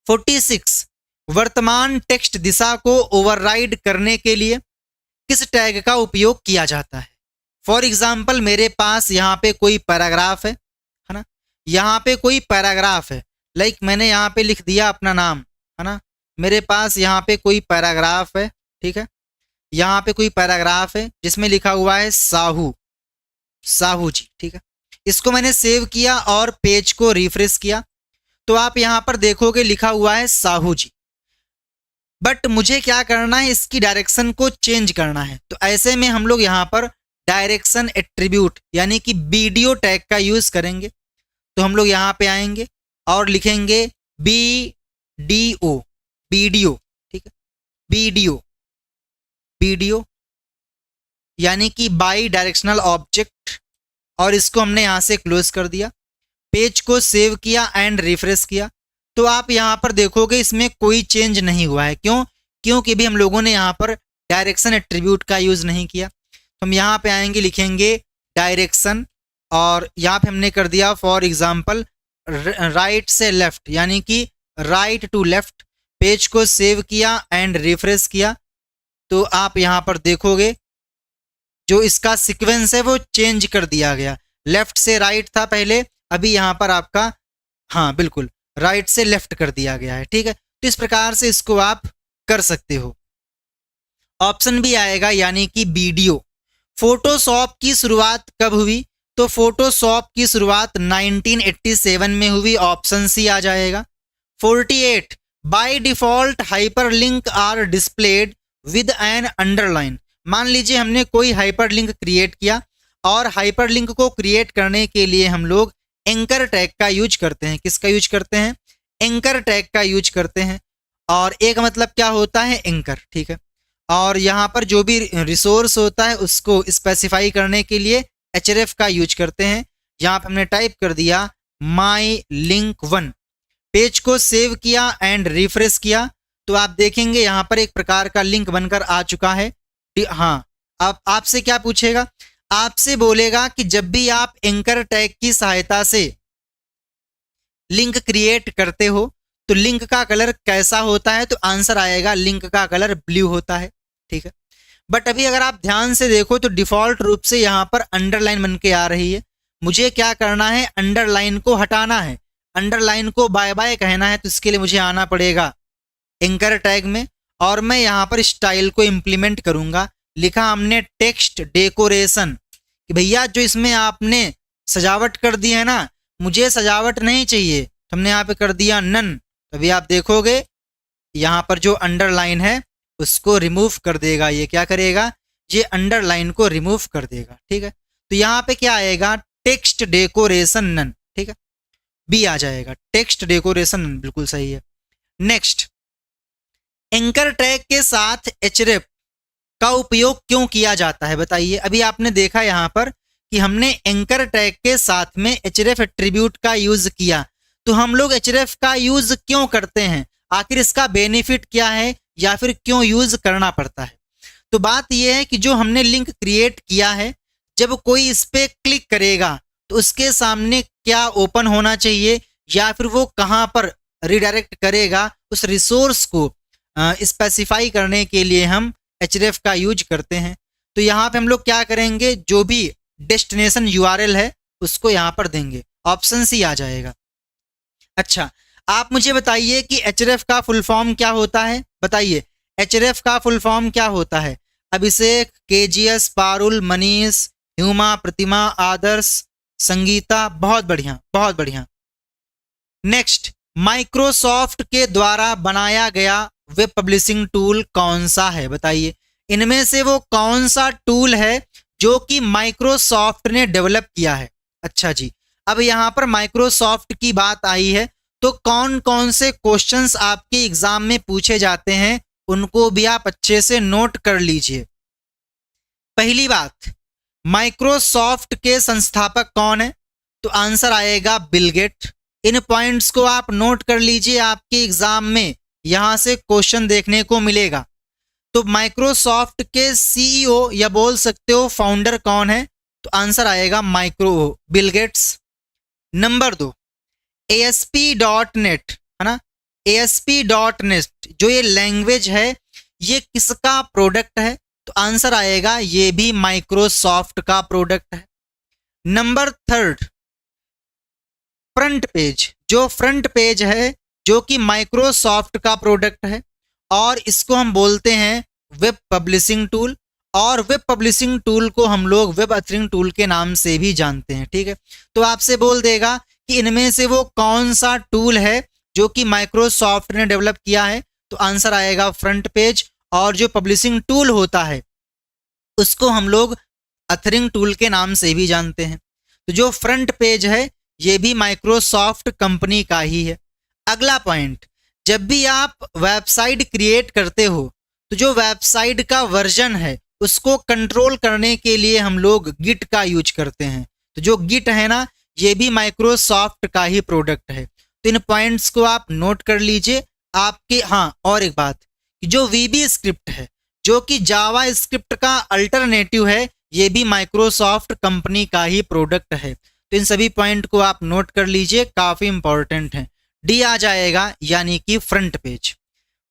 46 वर्तमान टेक्स्ट दिशा को ओवरराइड करने के लिए किस टैग का उपयोग किया जाता है? फॉर एग्जाम्पल मेरे पास यहाँ पे कोई पैराग्राफ है ना, यहाँ पे कोई पैराग्राफ है, लाइक मैंने यहाँ पे लिख दिया अपना नाम, है ना। मेरे पास यहाँ पे कोई पैराग्राफ है, ठीक है, यहाँ पे कोई पैराग्राफ है जिसमें लिखा हुआ है साहू, साहू जी, ठीक है। इसको मैंने सेव किया और पेज को रिफ्रेश किया तो आप यहाँ पर देखोगे लिखा हुआ है साहू जी, बट मुझे क्या करना है? इसकी डायरेक्शन को चेंज करना है। तो ऐसे में हम लोग यहाँ पर डायरेक्शन एट्रीब्यूट यानी कि BDO टैग का यूज करेंगे। तो हम लोग यहाँ पे आएंगे और लिखेंगे BDO, BDO, ठीक है, BDO, BDO यानी कि बाई डायरेक्शनल ऑब्जेक्ट, और इसको हमने यहाँ से क्लोज कर दिया। पेज को सेव किया एंड रिफ्रेश किया तो आप यहाँ पर देखोगे इसमें कोई चेंज नहीं हुआ है। क्यों? क्योंकि भी हम लोगों ने यहाँ पर डायरेक्शन एट्रीब्यूट का यूज नहीं किया। तो हम यहाँ पे आएंगे, लिखेंगे डायरेक्शन, और यहाँ पे हमने कर दिया फॉर एग्जाम्पल राइट से लेफ्ट यानी कि राइट टू लेफ्ट। पेज को सेव किया एंड रिफ्रेश किया तो आप यहाँ पर देखोगे जो इसका सीक्वेंस है वो चेंज कर दिया गया। लेफ्ट से राइट था पहले, अभी यहाँ पर आपका, हाँ बिल्कुल, राइट से लेफ्ट कर दिया गया है, ठीक है। तो इस प्रकार से इसको आप कर सकते हो। ऑप्शन भी आएगा यानी कि BDO। फोटोशॉप की शुरुआत कब हुई? तो फोटोशॉप की शुरुआत 1987 में हुई। ऑप्शन सी आ जाएगा। 48 by default hyperlink are displayed with an underline. मान लीजिए हमने कोई हाइपरलिंक क्रिएट किया और हाइपरलिंक को क्रिएट करने के लिए हम लोग एंकर टैग का यूज करते हैं। किसका यूज करते हैं? एंकर टैग का यूज करते हैं। और एक मतलब क्या होता है? एंकर, ठीक है। और यहाँ पर जो भी रिसोर्स होता है उसको स्पेसिफाई करने के लिए href का यूज करते हैं। यहाँ पर हमने टाइप कर दिया माई लिंक 1। पेज को सेव किया एंड रिफ्रेश किया तो आप देखेंगे यहाँ पर एक प्रकार का लिंक बनकर आ चुका है। हाँ, अब आपसे क्या पूछेगा? आपसे बोलेगा कि जब भी आप एंकर टैग की सहायता से लिंक क्रिएट करते हो तो लिंक का कलर कैसा होता है, तो आंसर आएगा लिंक का कलर ब्लू होता है, ठीक है। बट अभी अगर आप ध्यान से देखो तो डिफॉल्ट रूप से यहाँ पर अंडरलाइन बन के आ रही है। मुझे क्या करना है, अंडरलाइन को हटाना है, अंडरलाइन को बाय बाय कहना है, तो इसके लिए मुझे आना पड़ेगा एंकर टैग में और मैं यहाँ पर स्टाइल को इम्प्लीमेंट करूंगा। लिखा हमने टेक्स्ट डेकोरेशन कि भैया जो इसमें आपने सजावट कर दी है ना, मुझे सजावट नहीं चाहिए, तो हमने यहाँ पे कर दिया नन। अभी आप देखोगे यहाँ पर जो अंडरलाइन है उसको रिमूव कर देगा, ये क्या करेगा, ये अंडरलाइन को रिमूव कर देगा, ठीक है। तो यहाँ पे क्या आएगा, टेक्स्ट डेकोरेशन नन, ठीक है, बी आ जाएगा, टेक्स्ट डेकोरेशन नन, बिल्कुल सही है। नेक्स्ट, एंकर टैग के साथ href का उपयोग क्यों किया जाता है बताइए। अभी आपने देखा यहाँ पर कि हमने एंकर टैग के साथ में href एट्रीब्यूट का यूज किया, तो हम लोग href का यूज क्यों करते हैं, आखिर इसका बेनिफिट क्या है या फिर क्यों यूज करना पड़ता है। तो बात यह है कि जो हमने लिंक क्रिएट किया है, जब कोई इस पे क्लिक करेगा तो उसके सामने क्या ओपन होना चाहिए या फिर वो कहाँ पर रिडायरेक्ट करेगा, उस रिसोर्स को स्पेसिफाई करने के लिए हम href का यूज करते हैं। तो यहाँ पे हम लोग क्या करेंगे, जो भी डेस्टिनेशन URL है उसको यहाँ पर देंगे, ऑप्शन सी आ जाएगा। अच्छा, आप मुझे बताइए कि href का फुल फॉर्म क्या होता है, बताइए href का फुल फॉर्म क्या होता है। अभिषेक, KGS, पारुल, मनीष, ह्यूमा, प्रतिमा, आदर्श, संगीता, बहुत बढ़िया बहुत बढ़िया। नेक्स्ट, माइक्रोसॉफ्ट के द्वारा बनाया गया वेब पब्लिशिंग टूल कौन सा है बताइए। इनमें से वो कौन सा टूल है जो कि माइक्रोसॉफ्ट ने डेवलप किया है। अच्छा जी, अब यहाँ पर माइक्रोसॉफ्ट की बात आई है तो कौन कौन से क्वेश्चंस आपके एग्जाम में पूछे जाते हैं उनको भी आप अच्छे से नोट कर लीजिए। पहली बात, माइक्रोसॉफ्ट के संस्थापक कौन है, तो आंसर आएगा बिल गेट। इन पॉइंट्स को आप नोट कर लीजिए, आपके एग्जाम में यहां से क्वेश्चन देखने को मिलेगा। तो माइक्रोसॉफ्ट के CEO या बोल सकते हो फाउंडर कौन है, तो आंसर आएगा बिल गेट्स। नंबर 2, ASP.NET है ना, ASP.NET जो ये लैंग्वेज है ये किसका प्रोडक्ट है, तो आंसर आएगा ये भी माइक्रोसॉफ्ट का प्रोडक्ट है। नंबर 3, फ्रंट पेज, जो फ्रंट पेज है जो कि माइक्रोसॉफ्ट का प्रोडक्ट है और इसको हम बोलते हैं वेब पब्लिशिंग टूल, और वेब पब्लिशिंग टूल को हम लोग वेब अथरिंग टूल के नाम से भी जानते हैं, ठीक है। तो आपसे बोल देगा कि इनमें से वो कौन सा टूल है जो कि माइक्रोसॉफ्ट ने डेवलप किया है, तो आंसर आएगा फ्रंट पेज। और जो पब्लिशिंग टूल होता है उसको हम लोग अथरिंग टूल के नाम से भी जानते हैं। तो जो फ्रंट पेज है ये भी माइक्रोसॉफ्ट कंपनी का ही है। अगला पॉइंट, जब भी आप वेबसाइट क्रिएट करते हो तो जो वेबसाइट का वर्जन है उसको कंट्रोल करने के लिए हम लोग गिट का यूज करते हैं। तो जो गिट है ना ये भी माइक्रोसॉफ्ट का ही प्रोडक्ट है। तो इन पॉइंट्स को आप नोट कर लीजिए आपके। हाँ, और एक बात कि जो VB स्क्रिप्ट है जो कि जावा स्क्रिप्ट का अल्टरनेटिव है, ये भी माइक्रोसॉफ्ट कंपनी का ही प्रोडक्ट है। तो इन सभी पॉइंट को आप नोट कर लीजिए, काफी इंपॉर्टेंट है। डी आ जाएगा यानी कि फ्रंट पेज।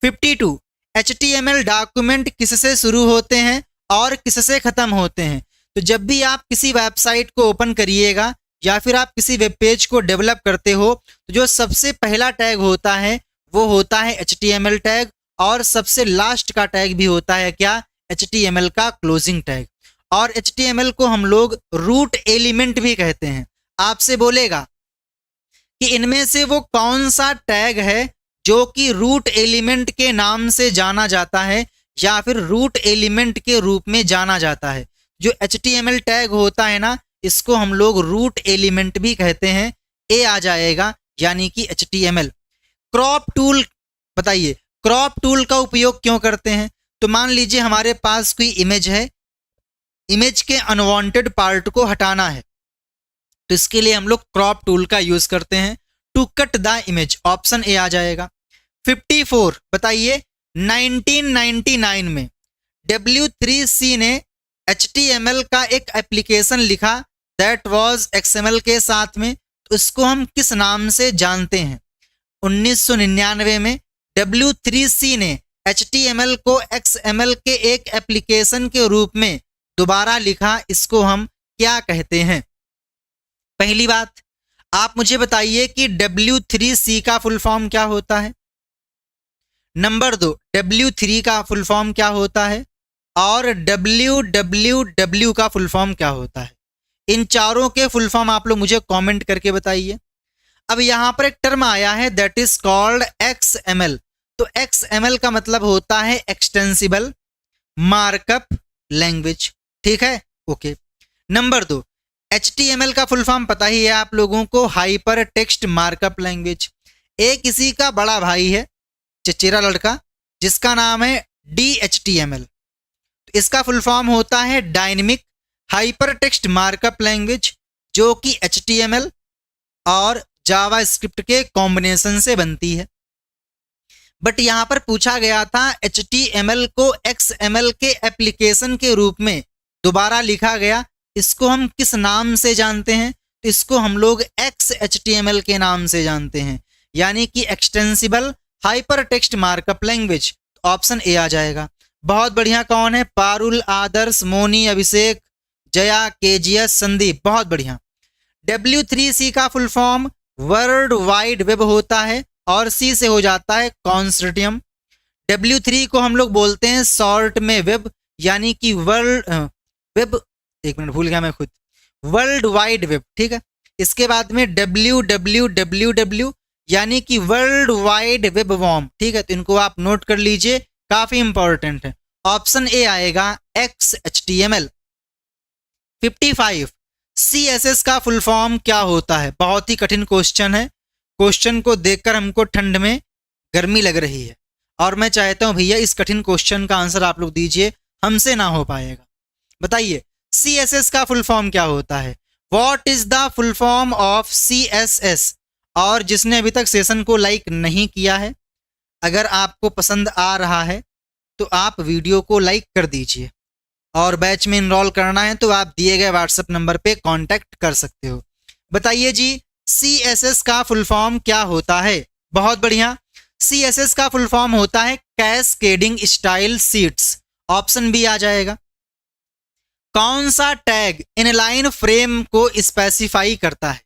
52, HTML डॉक्यूमेंट किससे शुरू होते हैं और किससे खत्म होते हैं। तो जब भी आप किसी वेबसाइट को ओपन करिएगा या फिर आप किसी वेब पेज को डेवलप करते हो तो जो सबसे पहला टैग होता है वो होता है HTML टैग, और सबसे लास्ट का टैग भी होता है क्या, HTML का क्लोजिंग टैग। और HTML को हम लोग रूट एलिमेंट भी कहते हैं। आपसे बोलेगा कि इनमें से वो कौन सा टैग है जो कि रूट एलिमेंट के नाम से जाना जाता है या फिर रूट एलिमेंट के रूप में जाना जाता है। जो HTML टैग होता है ना इसको हम लोग रूट एलिमेंट भी कहते हैं। ए आ जाएगा यानी कि HTML। क्रॉप टूल, बताइए क्रॉप टूल का उपयोग क्यों करते हैं। तो मान लीजिए हमारे पास कोई इमेज है, इमेज के अनवांटेड पार्ट को हटाना है तो इसके लिए हम लोग क्रॉप टूल का यूज करते हैं to cut the image. Option A आ जाएगा। 54, बताइए 1999 में W3C ने HTML का एक एप्लीकेशन लिखा दैट वाज XML के साथ में। तो इसको हम किस नाम से जानते हैं? 1999 में W3C ने HTML को XML के एक एप्लीकेशन के रूप में दोबारा लिखा, इसको हम क्या कहते हैं? पहली बात, आप मुझे बताइए कि W3C का फुल फॉर्म क्या होता है। नंबर 2, W3 का फुल फॉर्म क्या होता है और WWW का फुल फॉर्म क्या होता है? इन चारों के फुल फॉर्म आप लोग मुझे कमेंट करके बताइए। अब यहां पर एक टर्म आया है दैट इज कॉल्ड XML। तो XML का मतलब होता है एक्सटेंसिबल मार्कअप लैंग्वेज, ठीक है, ओके। नंबर 2, HTML का फुल फॉर्म पता ही है आप लोगों को, हाइपर टेक्स्ट मार्कअप लैंग्वेज। एक किसी का बड़ा भाई है, चचेरा लड़का, जिसका नाम है DHTML। तो इसका फुल फॉर्म होता है dynamic hyper text markup language, जो कि HTML और जावास्क्रिप्ट के कॉम्बिनेशन से बनती है। बट यहां पर पूछा गया था HTML को XML के एप्लीकेशन के रूप में दोबारा लिखा गया, इसको हम किस नाम से जानते हैं? तो इसको हम लोग XHTML के नाम से जानते हैं, यानी कि extensible hyper text markup language. Option A आ जाएगा। बहुत बढ़िया। कौन है? पारुल, आदर्श, मोनी, अभिषेक, जया, KGS, संदीप, बहुत बढ़िया। W3C का full form world wide web होता है और C से हो जाता है कॉन्सोर्टियम। W3 को हम लोग बोलते हैं शॉर्ट में वेब, यानी कि वर्ल्ड वेब, एक मिनट भूल गया मैं खुद, वर्ल्ड वाइड वेब, ठीक है। इसके बाद में WWWW यानी कि वर्ल्ड वाइड वेब वॉर्म, ठीक है। तो इनको आप नोट कर लीजिए, काफी इंपॉर्टेंट है। ऑप्शन ए आएगा XHTML। 55, CSS का फुल फॉर्म क्या होता है? बहुत ही कठिन क्वेश्चन है। क्वेश्चन को देखकर हमको ठंड में गर्मी लग रही है और मैं चाहता हूं भैया इस कठिन क्वेश्चन का आंसर आप लोग दीजिए, हमसे ना हो पाएगा। बताइए CSS का फुल फॉर्म क्या होता है? What is the full form of CSS? और जिसने अभी तक सेशन को लाइक नहीं किया है, अगर आपको पसंद आ रहा है तो आप वीडियो को लाइक कर दीजिए, और बैच में इनरोल करना है तो आप दिए गए व्हाट्सएप नंबर पे कांटेक्ट कर सकते हो। बताइए जी, CSS का फुल फॉर्म क्या होता है? बहुत बढ़िया। CSS का फुल फॉर्म होता है cascading style sheets. Option B आ जाएगा। कौन सा टैग इनलाइन फ्रेम को स्पेसिफाई करता है?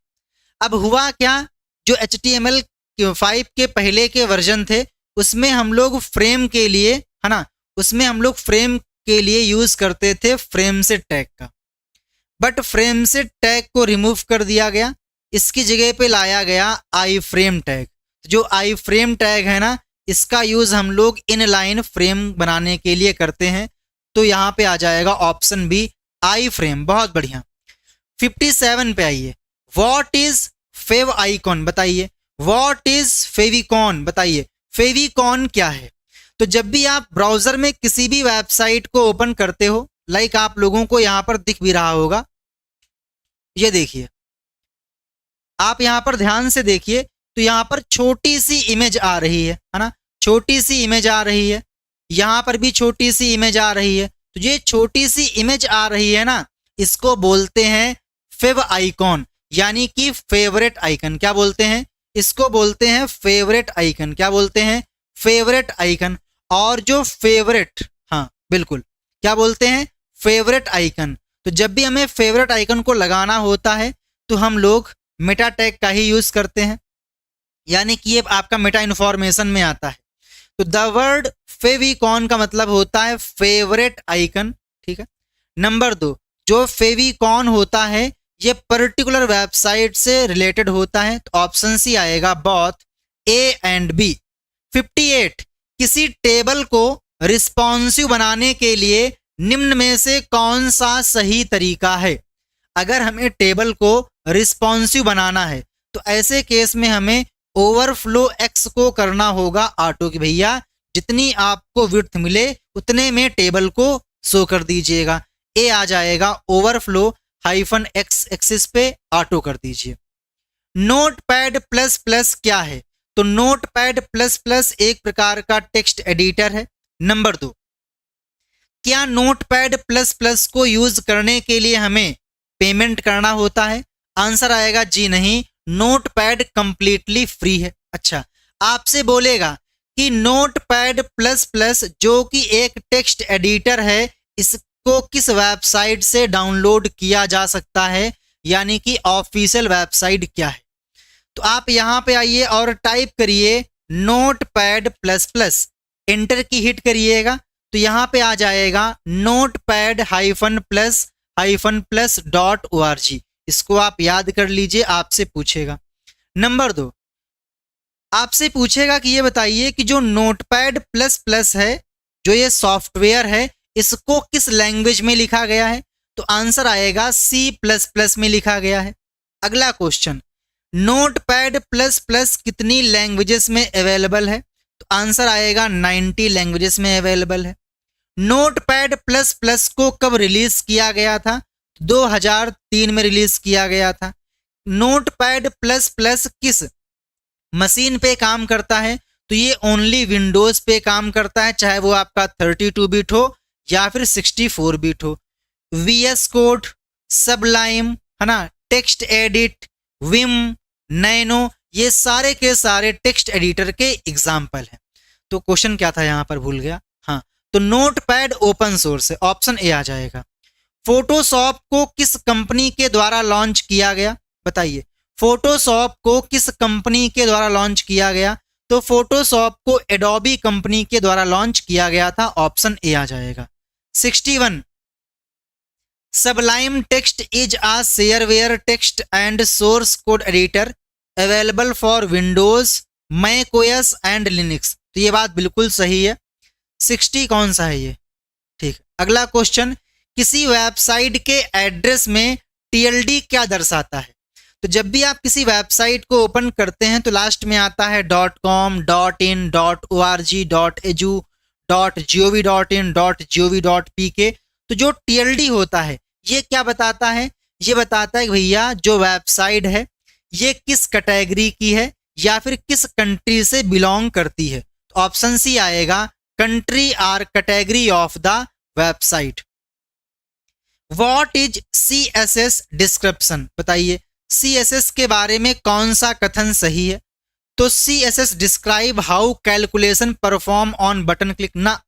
अब हुआ क्या, जो HTML5 के पहले के वर्जन थे उसमें हम लोग फ्रेम के लिए, है ना, उसमें हम लोग फ्रेम के लिए यूज करते थे फ्रेम से टैग का। बट फ्रेम से टैग को रिमूव कर दिया गया, इसकी जगह पे लाया गया आई फ्रेम टैग। जो आई फ्रेम टैग है ना, इसका यूज हम लोग इनलाइन फ्रेम बनाने के लिए करते हैं। तो यहां पे आ जाएगा ऑप्शन बी आई फ्रेम। बहुत बढ़िया। 57 पे आइए। What is favicon? बताइए व्हाट इज फेविकॉन? बताइए फेविकॉन क्या है? तो जब भी आप ब्राउजर में किसी भी वेबसाइट को ओपन करते हो, लाइक आप लोगों को यहां पर दिख भी रहा होगा, ये देखिए, आप यहां पर ध्यान से देखिए, तो यहां पर छोटी सी इमेज आ रही है ना, छोटी सी इमेज आ रही है, यहां पर भी छोटी सी इमेज आ रही है। तो ये छोटी सी इमेज आ रही है ना, इसको बोलते हैं फेव आइकॉन, यानी कि फेवरेट आइकन। क्या बोलते हैं? इसको बोलते हैं फेवरेट आइकन। क्या बोलते हैं? Favourite icon. और जो फेवरेट, हाँ बिल्कुल, क्या बोलते हैं? Favourite icon. तो जब भी हमें फेवरेट आइकन को लगाना होता है तो हम लोग मेटा टैग का ही यूज करते हैं, यानी कि ये आपका मेटा इन्फॉर्मेशन में आता है। तो द वर्ड फेविकॉन का मतलब होता है फेवरेट आइकन, ठीक है। नंबर 2, जो फेविकॉन होता है ये पर्टिकुलर वेबसाइट से रिलेटेड होता है। तो ऑप्शन सी आएगा बोथ ए एंड बी। 58, किसी टेबल को रिस्पॉन्सिव बनाने के लिए निम्न में से कौन सा सही तरीका है? अगर हमें टेबल को रिस्पॉन्सिव बनाना है तो ऐसे केस में हमें ओवरफ्लो एक्स को करना होगा ऑटो, कि भैया जितनी आपको विड्थ मिले उतने में टेबल को शो कर दीजिएगा। ए आ जाएगा ओवरफ्लो -x एक्सिस पे ऑटो कर दीजिए। नोटपैड प्लस प्लस क्या है? तो नोटपैड प्लस प्लस एक प्रकार का टेक्स्ट एडिटर है। नंबर 2, क्या नोटपैड प्लस प्लस को यूज करने के लिए हमें पेमेंट करना होता है? आंसर आएगा जी नहीं, नोटपैड कंप्लीटली फ्री है। अच्छा, आपसे बोलेगा कि नोटपैड प्लस प्लस जो कि एक टेक्स्ट एडिटर है, इसको किस वेबसाइट से डाउनलोड किया जा सकता है, यानी कि ऑफिशियल वेबसाइट क्या है। तो आप यहां पे आइए और टाइप करिए नोटपैड प्लस प्लस, एंटर की हिट करिएगा तो यहां पे आ जाएगा नोटपैड -प्लस.org। इसको आप याद कर लीजिए, आपसे पूछेगा। नंबर 2, आपसे पूछेगा कि ये बताइए कि जो नोटपैड प्लस प्लस है, जो ये सॉफ्टवेयर है, इसको किस लैंग्वेज में लिखा गया है। तो आंसर आएगा C++ में लिखा गया है। अगला क्वेश्चन, नोटपैड प्लस प्लस कितनी लैंग्वेजेस में अवेलेबल है। तो आंसर आएगा 90 लैंग्वेजेस में अवेलेबल है। नोटपैड प्लस प्लस को कब रिलीज किया गया था। 2003 में रिलीज किया गया था। नोटपैड प्लस प्लस किस मशीन पे काम करता है। तो ये ओनली विंडोज पे काम करता है, चाहे वो आपका 32 बिट हो या फिर 64 बिट हो। VS कोड, सबलाइम, है ना, टेक्स्ट एडिट, विम, नैनो, ये सारे के सारे टेक्स्ट एडिटर के एग्जाम्पल हैं। तो क्वेश्चन क्या था यहाँ पर, भूल गया। हाँ, तो नोटपैड ओपन सोर्स है, ऑप्शन ए आ जाएगा। फोटोशॉप को किस कंपनी के द्वारा लॉन्च किया गया, बताइए। फोटोशॉप को किस कंपनी के द्वारा लॉन्च किया गया। तो फोटोशॉप को एडोबी कंपनी के द्वारा लॉन्च किया गया था, ऑप्शन ए आ जाएगा। 61, sublime text is a shareware text and source code editor available for Windows, macOS and Linux. तो ये बात बिल्कुल सही है। 60 कौन सा है ये, ठीक। अगला क्वेश्चन, किसी वेबसाइट के एड्रेस में TLD क्या दर्शाता है। तो जब भी आप किसी वेबसाइट को ओपन करते हैं तो लास्ट में आता है .com, .in, .org, .edu, .gov.in, .gov.pk। तो जो TLD होता है ये क्या बताता है, ये बताता है कि भैया जो वेबसाइट है ये किस कैटेगरी की है या फिर किस कंट्री से बिलोंग करती है। तो ऑप्शन सी आएगा, country or category of the website. What is CSS description, बताइए CSS के बारे में कौन सा कथन सही है। तो CSS describe how calculation perform on button click ना।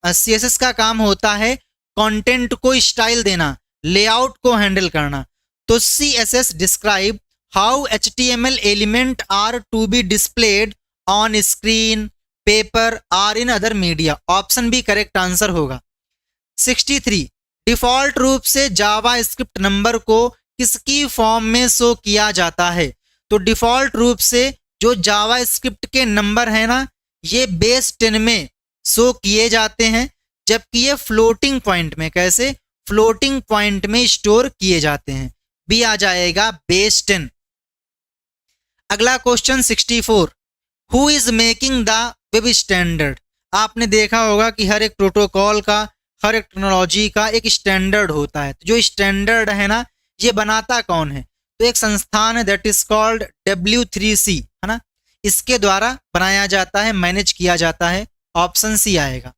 CSS का काम होता है कंटेंट को स्टाइल देना, लेआउट को हैंडल करना। तो CSS describe how HTML element are to be displayed on screen, paper or in other media. Option B correct answer होगा। 63, डिफॉल्ट रूप से जावा स्क्रिप्ट नंबर को किसकी फॉर्म में शो किया जाता है। तो डिफॉल्ट रूप से जो जावा स्क्रिप्ट के नंबर है ना, ये बेस 10 में शो किए जाते हैं, जबकि ये फ्लोटिंग पॉइंट में, कैसे, फ्लोटिंग पॉइंट में स्टोर किए जाते हैं। बी आ जाएगा बेस 10। अगला question 64, who is making the web standard. आपने देखा होगा कि हर एक प्रोटोकॉल का, हर एक टेक्नोलॉजी का एक स्टैंडर्ड होता है। तो जो स्टैंडर्ड है ना, ये बनाता कौन है। तो एक संस्थान है, दैट इज कॉल्ड W3C, है ना, इसके द्वारा बनाया जाता है, मैनेज किया जाता है। ऑप्शन सी आएगा।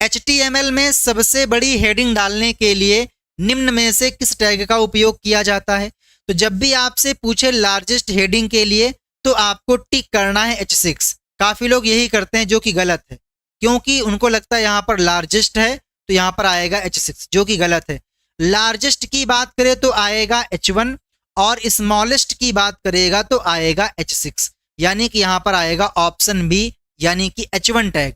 HTML में सबसे बड़ी हेडिंग डालने के लिए निम्न में से किस टैग का उपयोग किया जाता है। तो जब भी आपसे पूछे लार्जेस्ट हेडिंग के लिए तो आपको टिक करना है H6। काफी लोग यही करते हैं, जो कि गलत है, क्योंकि उनको लगता है यहाँ पर लार्जेस्ट है तो यहाँ पर आएगा H6, जो कि गलत है। लार्जेस्ट की बात करें तो आएगा H1 और स्मॉलेस्ट की बात करेगा तो आएगा H6, यानी कि यहाँ पर आएगा ऑप्शन बी, यानी कि H1 टैग।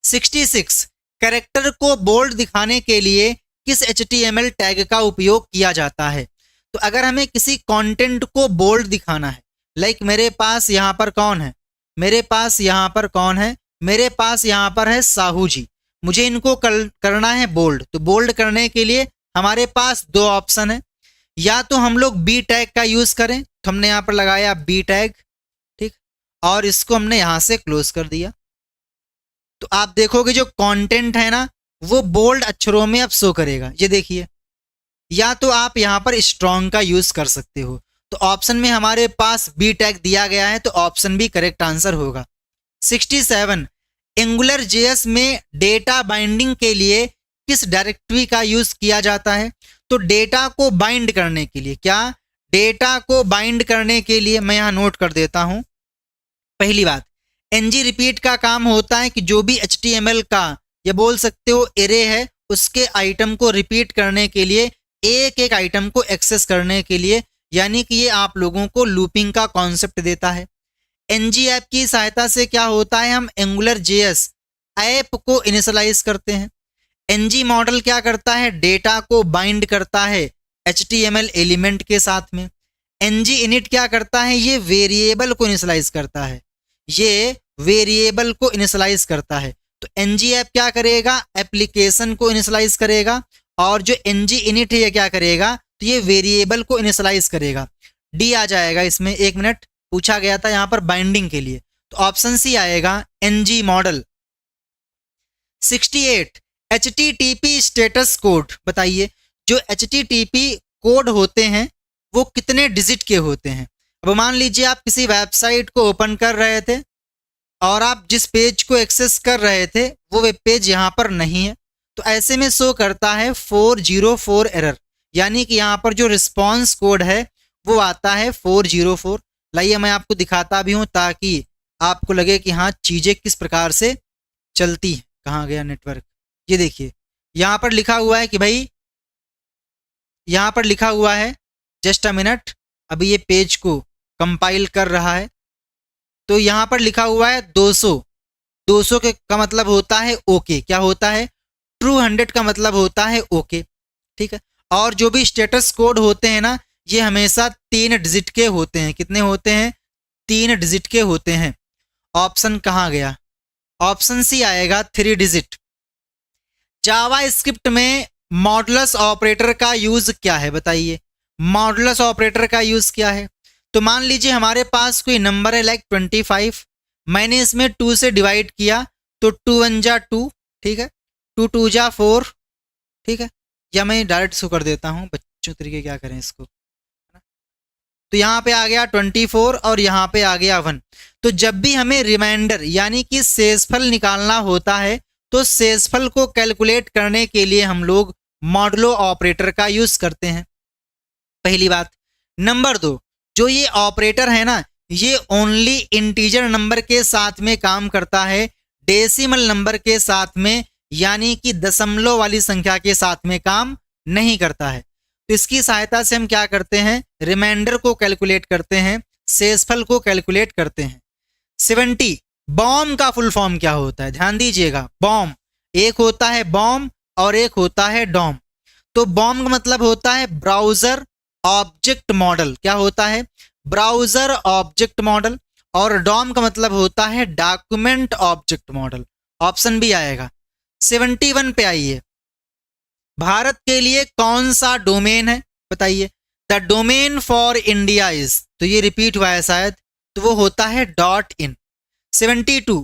66, कैरेक्टर को बोल्ड दिखाने के लिए किस HTML टैग का उपयोग किया जाता है। तो अगर हमें किसी कंटेंट को बोल्ड दिखाना है, लाइक मेरे पास यहाँ पर कौन है, मेरे पास यहाँ पर कौन है, मेरे पास यहाँ पर है साहू जी, मुझे इनको करना है बोल्ड। तो बोल्ड करने के लिए हमारे पास दो ऑप्शन है, या तो हम लोग बी टैग का यूज करें, तो हमने यहाँ पर लगाया बी टैग, ठीक, और इसको हमने यहाँ से क्लोज कर दिया। तो आप देखोगे जो कंटेंट है ना, वो बोल्ड अक्षरों में अब शो करेगा, ये देखिए। या तो आप यहाँ पर स्ट्रॉन्ग का यूज कर सकते हो। तो ऑप्शन में हमारे पास बी टैग दिया गया है, तो ऑप्शन बी करेक्ट आंसर होगा। 67, एंगुलर JS में डेटा बाइंडिंग के लिए किस डायरेक्टरी का यूज किया जाता है। तो डेटा को बाइंड करने के लिए, क्या डेटा को बाइंड करने के लिए मैं यहाँ नोट कर देता हूँ। पहली बात, एनजी रिपीट का काम होता है कि जो भी HTML का या बोल सकते हो एरे है उसके आइटम को रिपीट करने के लिए, एक एक आइटम को एक्सेस करने के लिए, यानी कि ये आप लोगों को लूपिंग का कॉन्सेप्ट देता है। एनजी ऐप की सहायता से क्या होता है, हम एंगुलर JS ऐप को इनिशियलाइज करते हैं। एनजी मॉडल क्या करता है, डेटा को बाइंड करता है HTML एलिमेंट के साथ में। एनजी इनिट क्या करता है, ये वेरिएबल को इनिशियलाइज करता है, ये वेरिएबल को इनिशियलाइज करता है। तो एनजी ऐप क्या करेगा, एप्लीकेशन को इनिशियलाइज करेगा, और जो एनजी इनिट है ये क्या करेगा, तो ये वेरिएबल को इनिशियलाइज करेगा। डी आ जाएगा इसमें, 1 मिनट पूछा गया था यहाँ पर बाइंडिंग के लिए, तो ऑप्शन सी आएगा NG model. 68 HTTP status code, बताइए जो HTTP कोड होते हैं वो कितने डिजिट के होते हैं। अब मान लीजिए आप किसी वेबसाइट को ओपन कर रहे थे और आप जिस पेज को एक्सेस कर रहे थे वो वेब पेज यहाँ पर नहीं है, तो ऐसे में शो करता है 404 एरर, यानी कि यहाँ पर जो रिस्पॉन्स कोड है वो आता है 404। लाइए मैं आपको दिखाता भी हूँ ताकि आपको लगे कि हाँ चीज़ें किस प्रकार से चलती हैं। कहाँ गया नेटवर्क, ये देखिए यहाँ पर लिखा हुआ है कि भाई, यहाँ पर लिखा हुआ है, जस्ट अ मिनट, अभी ये पेज को कंपाइल कर रहा है। तो यहाँ पर लिखा हुआ है 200, 200 के का मतलब होता है ओके, क्या होता है, ट्रू 100 का मतलब होता है ओके, ठीक है। और जो भी स्टेटस कोड होते हैं ना, ये हमेशा 3 डिजिट के होते हैं। कितने होते हैं, 3 डिजिट के होते हैं। ऑप्शन कहाँ गया, ऑप्शन सी आएगा 3 डिजिट। जावा स्क्रिप्ट में मॉडुलस ऑपरेटर का यूज क्या है, बताइए मॉडुलस ऑपरेटर का यूज क्या है। तो मान लीजिए हमारे पास कोई नंबर है लाइक 25, मैंने इसमें 2 से डिवाइड किया तो 2 1 जा 2, ठीक है, 2 2 जा 4, ठीक है, या मैं डायरेक्ट शो कर देता हूँ, बच्चों तरीके क्या करें इसको। तो यहाँ पे आ गया 24 और यहाँ पे आ गया 1। तो जब भी हमें रिमाइंडर यानी कि शेषफल निकालना होता है तो शेषफल को कैलकुलेट करने के लिए हम लोग मॉडुलो ऑपरेटर का यूज करते हैं, पहली बात। नंबर 2, जो ये ऑपरेटर है ना, ये ओनली इंटीजर नंबर के साथ में काम करता है, डेसिमल नंबर के साथ में यानी कि दशमलव वाली संख्या के साथ में काम नहीं करता है। तो इसकी सहायता से हम क्या करते हैं, रिमाइंडर को कैलकुलेट करते हैं, शेषफल को कैलकुलेट करते हैं। 70 बॉम का फुल फॉर्म क्या होता है, ध्यान दीजिएगा। बॉम, एक होता है बॉम और एक होता है डॉम। तो बॉम का मतलब होता है ब्राउजर ऑब्जेक्ट मॉडल, क्या होता है, ब्राउजर ऑब्जेक्ट मॉडल। और डॉम का मतलब होता है डॉक्यूमेंट ऑब्जेक्ट मॉडल, ऑप्शन भी आएगा। 71 पे आइए, भारत के लिए कौन सा डोमेन है, बताइए। The domain for India is, तो ये रिपीट हुआ है शायद, तो वो होता है .in। 72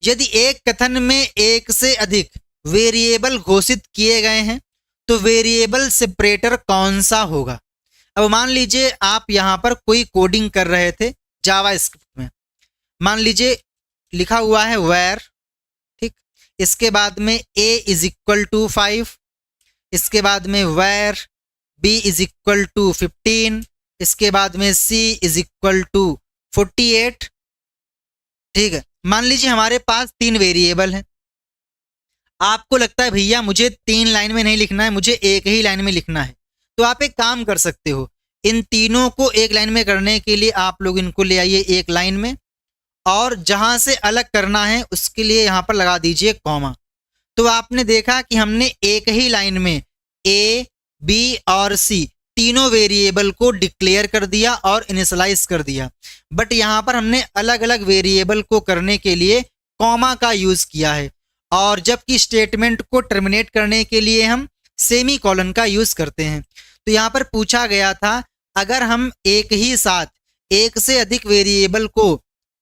यदि एक कथन में एक से अधिक वेरिएबल घोषित किए गए हैं तो वेरिएबल सेपरेटर कौन सा होगा। अब मान लीजिए आप यहाँ पर कोई कोडिंग कर रहे थे जावा स्क्रिप्ट में, मान लीजिए लिखा हुआ है वेयर, ठीक, इसके बाद में a इज इक्वल टू 5, इसके बाद में where b is equal to 15, इसके बाद में c इज इक्वल टू 48, ठीक है। मान लीजिए हमारे पास 3 वेरिएबल हैं, आपको लगता है भैया मुझे 3 लाइन में नहीं लिखना है, मुझे एक ही लाइन में लिखना है, तो आप एक काम कर सकते हो, इन तीनों को एक लाइन में करने के लिए आप लोग इनको ले आइए एक लाइन में, और जहां से अलग करना है उसके लिए यहां पर लगा दीजिए कॉमा। तो आपने देखा कि हमने एक ही लाइन में a, b और c तीनों वेरिएबल को डिक्लेयर कर दिया और इनिशियलाइज कर दिया, बट यहाँ पर हमने अलग अलग वेरिएबल को करने के लिए कॉमा का यूज किया है, और जबकि स्टेटमेंट को टर्मिनेट करने के लिए हम सेमी कॉलन का यूज करते हैं। तो यहाँ पर पूछा गया था अगर हम एक ही साथ एक से अधिक वेरिएबल को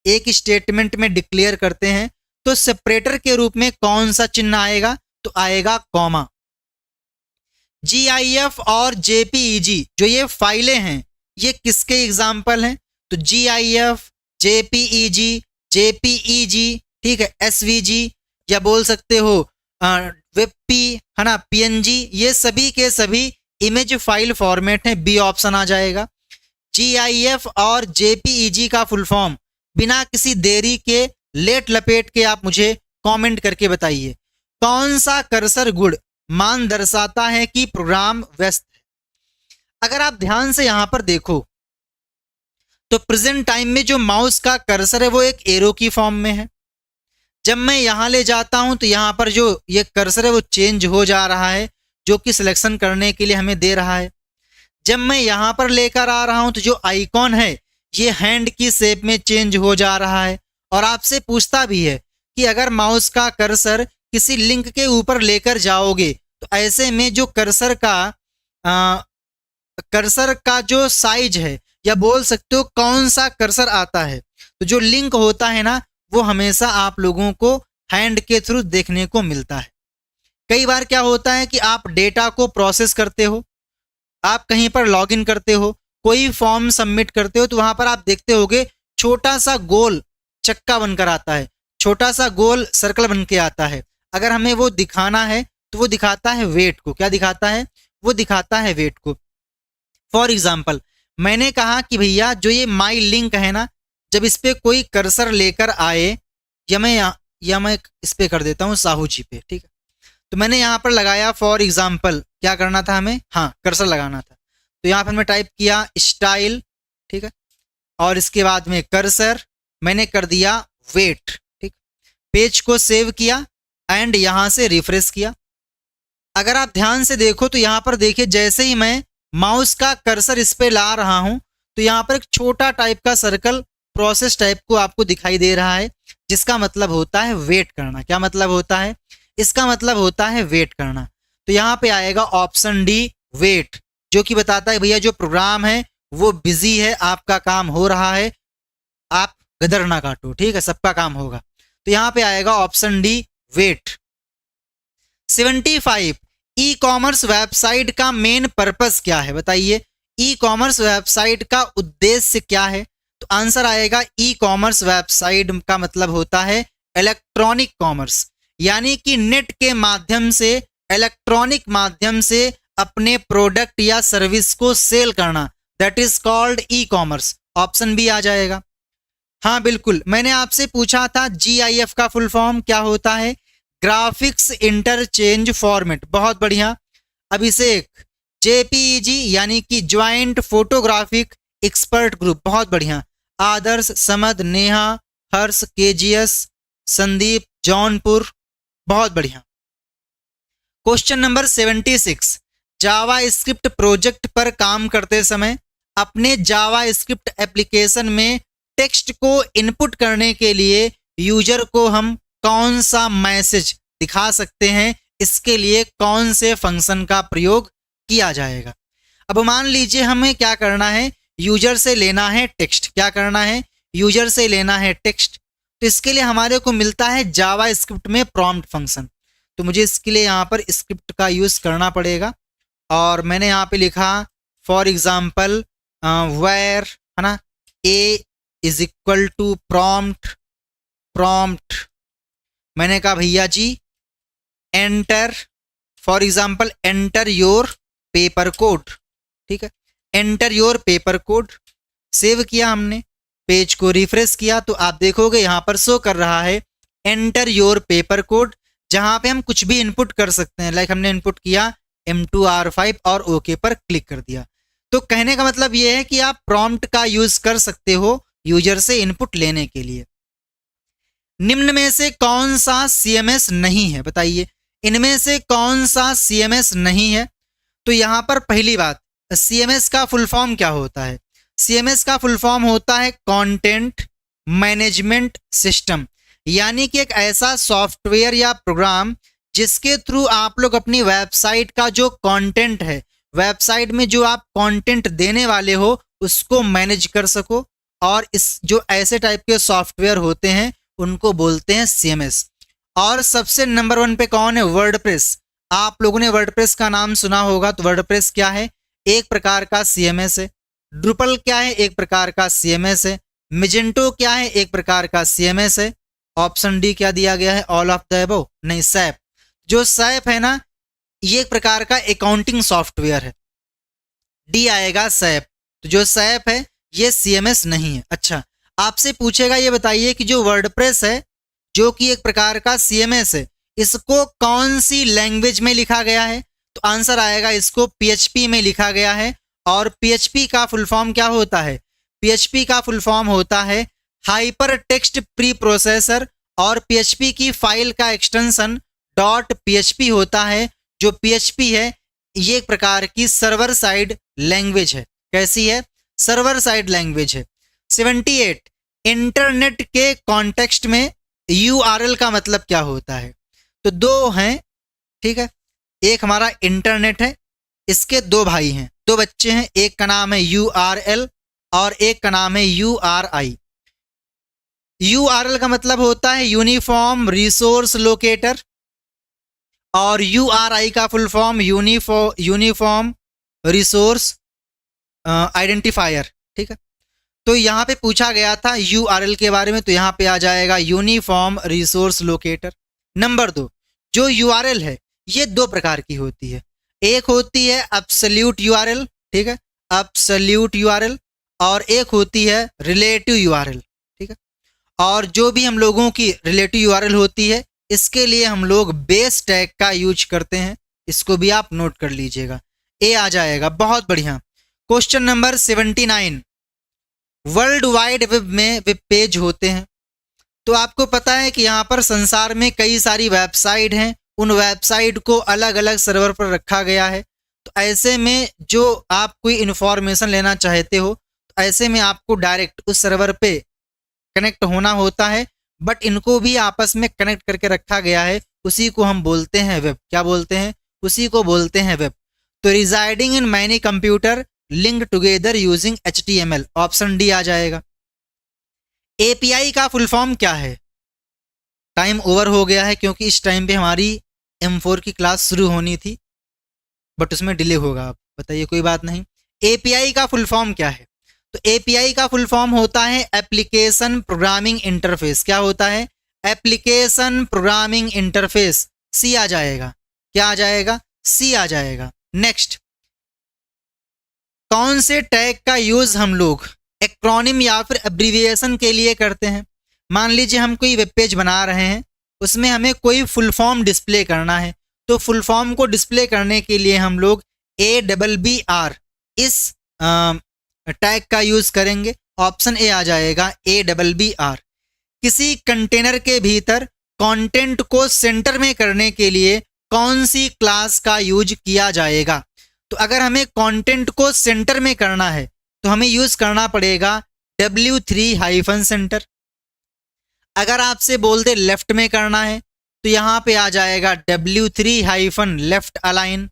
एक स्टेटमेंट में डिक्लेयर करते हैं तो सेपरेटर के रूप में कौन सा चिन्ह आएगा, तो आएगा कॉमा। GIF और JPEG जो ये फाइलें हैं ये किसके एग्जाम्पल हैं, तो GIF, JPEG, JPEG, ठीक है, SVG या बोल सकते हो WebP, है ना, PNG, ये सभी के सभी इमेज फाइल फॉर्मेट हैं, बी ऑप्शन आ जाएगा। GIF और JPEG का फुल फॉर्म बिना किसी देरी के लेट लपेट के आप मुझे कमेंट करके बताइए। कौन सा कर्सर गुण मान दर्शाता है कि प्रोग्राम व्यस्त है? अगर आप ध्यान से यहां पर देखो तो प्रेजेंट टाइम में जो माउस का कर्सर है वो एक एरो की फॉर्म में है। जब मैं यहां ले जाता हूं तो यहां पर जो ये कर्सर है वो चेंज हो जा रहा है, जो कि सिलेक्शन करने के लिए हमें दे रहा है। जब मैं यहां पर लेकर आ रहा हूं तो जो आइकॉन है ये हैंड की शेप में चेंज हो जा रहा है। और आपसे पूछता भी है कि अगर माउस का कर्सर किसी लिंक के ऊपर लेकर जाओगे तो ऐसे में जो कर्सर का जो साइज है, या बोल सकते हो कौन सा कर्सर आता है, तो जो लिंक होता है ना वो हमेशा आप लोगों को हैंड के थ्रू देखने को मिलता है। कई बार क्या होता है कि आप डेटा को प्रोसेस करते हो, आप कहीं पर लॉगिन करते हो, कोई फॉर्म सबमिट करते हो, तो वहां पर आप देखते होगे छोटा सा गोल चक्का बनकर आता है, छोटा सा गोल सर्कल बन के आता है। अगर हमें वो दिखाना है तो वो दिखाता है वेट को। क्या दिखाता है? वो दिखाता है वेट को। फॉर एग्जाम्पल मैंने कहा कि भैया जो ये माई लिंक है ना, जब इस पे कोई कर्सर लेकर आए, या मैं इस पे कर देता हूं साहू जी पे, ठीक है। तो मैंने यहाँ पर लगाया फॉर एग्जाम्पल, क्या करना था हमें? हाँ, कर्सर लगाना था। तो यहाँ पर मैं टाइप किया स्टाइल, ठीक है, और इसके बाद में कर्सर मैंने कर दिया वेट, ठीक। पेज को सेव किया एंड यहां से रिफ्रेश किया। अगर आप ध्यान से देखो तो यहां पर देखिए, जैसे ही मैं माउस का कर्सर इस पे ला रहा हूं तो यहां पर एक छोटा टाइप का सर्कल प्रोसेस टाइप को आपको दिखाई दे रहा है, जिसका मतलब होता है वेट करना। क्या मतलब होता है? इसका मतलब होता है वेट करना। तो यहां पे आएगा ऑप्शन डी वेट, जो कि बताता है भैया जो प्रोग्राम है वो बिजी है, आपका काम हो रहा है, आप गदर ना काटो, ठीक है, सबका काम होगा। तो यहां पे आएगा option D wait. 75 e commerce website का मेन पर्पस क्या है? बताइए, ई कॉमर्स वेबसाइट का उद्देश्य क्या है? तो आंसर आएगा ई कॉमर्स वेबसाइट का मतलब होता है इलेक्ट्रॉनिक कॉमर्स, यानी कि नेट के माध्यम से, इलेक्ट्रॉनिक माध्यम से अपने प्रोडक्ट या सर्विस को सेल करना, that is called e commerce. Option B आ जाएगा। हाँ बिल्कुल, मैंने आपसे पूछा था GIF का फुल फॉर्म क्या होता है? Graphics interchange format. बहुत बढ़िया। अभिषेक, JPEG यानी कि ज्वाइंट फोटोग्राफिक एक्सपर्ट ग्रुप। बहुत बढ़िया। आदर्श, समद, नेहा, हर्ष, KGS, संदीप, जौनपुर। बहुत बढ़िया। क्वेश्चन नंबर 76, जावा स्क्रिप्ट प्रोजेक्ट पर काम करते समय अपने जावा स्क्रिप्ट एप्लीकेशन में टेक्स्ट को इनपुट करने के लिए यूजर को हम कौन सा मैसेज दिखा सकते हैं? इसके लिए कौन से फंक्शन का प्रयोग किया जाएगा? अब मान लीजिए हमें क्या करना है, यूजर से लेना है टेक्स्ट। क्या करना है? यूजर से लेना है टेक्स्ट। तो इसके लिए हमारे को मिलता है जावा स्क्रिप्ट में प्रॉम्प्ट फंक्शन। तो मुझे इसके लिए यहाँ पर स्क्रिप्ट का यूज करना पड़ेगा, और मैंने यहाँ पे लिखा फॉर एग्जाम्पल वेयर, है ना, a is equal to prompt. मैंने कहा भैया जी enter, for example enter your paper code, ठीक है, enter your paper code. Save किया हमने, पेज को रिफ्रेश किया तो आप देखोगे यहां पर शो कर रहा है एंटर योर पेपर कोड, जहां पे हम कुछ भी इनपुट कर सकते हैं। लाइक हमने इनपुट किया M2R5 और ओके पर क्लिक कर दिया। तो कहने का मतलब यह है कि आप प्रॉम्प्ट का यूज कर सकते हो यूजर से इनपुट लेने के लिए। निम्न में से कौन सा CMS नहीं है? बताइए, इनमें से कौन सा CMS नहीं है? तो यहां पर पहली बात, CMS का फुल फॉर्म क्या होता है? CMS का फुल फॉर्म होता है कंटेंट मैनेजमेंट सिस्टम, यानी कि एक ऐसा सॉफ्टवेयर या प्रोग्राम जिसके थ्रू आप लोग अपनी वेबसाइट का जो कंटेंट है, वेबसाइट में जो आप कंटेंट देने वाले हो उसको मैनेज कर सको। और इस जो ऐसे टाइप के सॉफ्टवेयर होते हैं उनको बोलते हैं CMS। और सबसे नंबर 1 पे कौन है? वर्डप्रेस। आप लोगों ने वर्डप्रेस का नाम सुना होगा। तो वर्डप्रेस क्या है? एक प्रकार का CMS है। ड्रुपल क्या है? एक प्रकार का CMS है। मिजेंटो क्या है? एक प्रकार का CMS है। ऑप्शन डी क्या दिया गया है? ऑल ऑफ द अबव नहीं, सैप। जो सैप है ना, ये एक प्रकार का अकाउंटिंग सॉफ्टवेयर है। डी आएगा सैप। तो जो सैप है ये CMS नहीं है। अच्छा, आपसे पूछेगा ये बताइए कि जो वर्डप्रेस है जो कि एक प्रकार का CMS है, इसको कौन सी लैंग्वेज में लिखा गया है? तो आंसर आएगा इसको PHP में लिखा गया है। और PHP का फुल फॉर्म क्या होता है? PHP का फुल फॉर्म होता है हाइपर टेक्स्ट प्री प्रोसेसर, और PHP की फाइल का एक्सटेंशन .php होता है। जो PHP है ये एक प्रकार की सर्वर साइड लैंग्वेज है। कैसी है? सर्वर साइड लैंग्वेज है। 78, इंटरनेट के कॉन्टेक्स्ट में URL का मतलब क्या होता है? तो दो हैं, ठीक है। एक हमारा इंटरनेट है, इसके दो भाई हैं, दो बच्चे हैं, एक का नाम है URL और एक का नाम है URI। URL का मतलब होता है यूनिफॉर्म रिसोर्स लोकेटर, और URI का full form uniform resource identifier, ठीक है। तो यहाँ पे पूछा गया था URL के बारे में, तो यहाँ पे आ जाएगा यूनिफॉर्म रिसोर्स लोकेटर। नंबर 2, जो URL है ये दो प्रकार की होती है। एक होती है एब्सोल्यूट URL, ठीक है, एब्सोल्यूट URL, और एक होती है रिलेटिव URL, ठीक है। और जो भी हम लोगों की रिलेटिव URL होती है इसके लिए हम लोग बेस टैग का यूज करते हैं, इसको भी आप नोट कर लीजिएगा। ए आ जाएगा, बहुत बढ़िया। Question number 79, world wide web में वेब पेज होते हैं। तो आपको पता है कि यहाँ पर संसार में कई सारी वेबसाइट हैं, उन वेबसाइट को अलग अलग सर्वर पर रखा गया है। तो ऐसे में जो आप कोई इन्फॉर्मेशन लेना चाहते हो तो ऐसे में आपको डायरेक्ट उस सर्वर पे कनेक्ट होना होता है, बट इनको भी आपस में कनेक्ट करके रखा गया है, उसी को हम बोलते हैं वेब। क्या बोलते हैं? उसी को बोलते हैं वेब। तो residing in many computer link together using HTML, option D आ जाएगा। API का फुल फॉर्म क्या है? टाइम ओवर हो गया है क्योंकि इस टाइम पे हमारी M4 की क्लास शुरू होनी थी, बट उसमें डिले होगा। आप बताइए, कोई बात नहीं। API का फुल फॉर्म क्या है? तो API का फुल फॉर्म होता है एप्लीकेशन प्रोग्रामिंग इंटरफेस। क्या होता है? Application programming interface. C आ जाएगा। क्या आ जाएगा? C आ जाएगा। नेक्स्ट, कौन से टैग का यूज हम लोग एक्रोनिम या फिर एब्रिविएशन के लिए करते हैं? मान लीजिए हम कोई वेब पेज बना रहे हैं, उसमें हमें कोई फुल फॉर्म डिस्प्ले करना है, तो फुल फॉर्म को डिस्प्ले करने के लिए हम लोग ABBR इस टैग का यूज करेंगे। ऑप्शन ए आ जाएगा, ABBR। किसी कंटेनर के भीतर कंटेंट को सेंटर में करने के लिए कौन सी क्लास का यूज किया जाएगा? तो अगर हमें कंटेंट को सेंटर में करना है तो हमें यूज करना पड़ेगा W3-सेंटर। अगर आपसे बोल दे लेफ्ट में करना है तो यहां पे आ जाएगा W3-लेफ्ट अलाइन।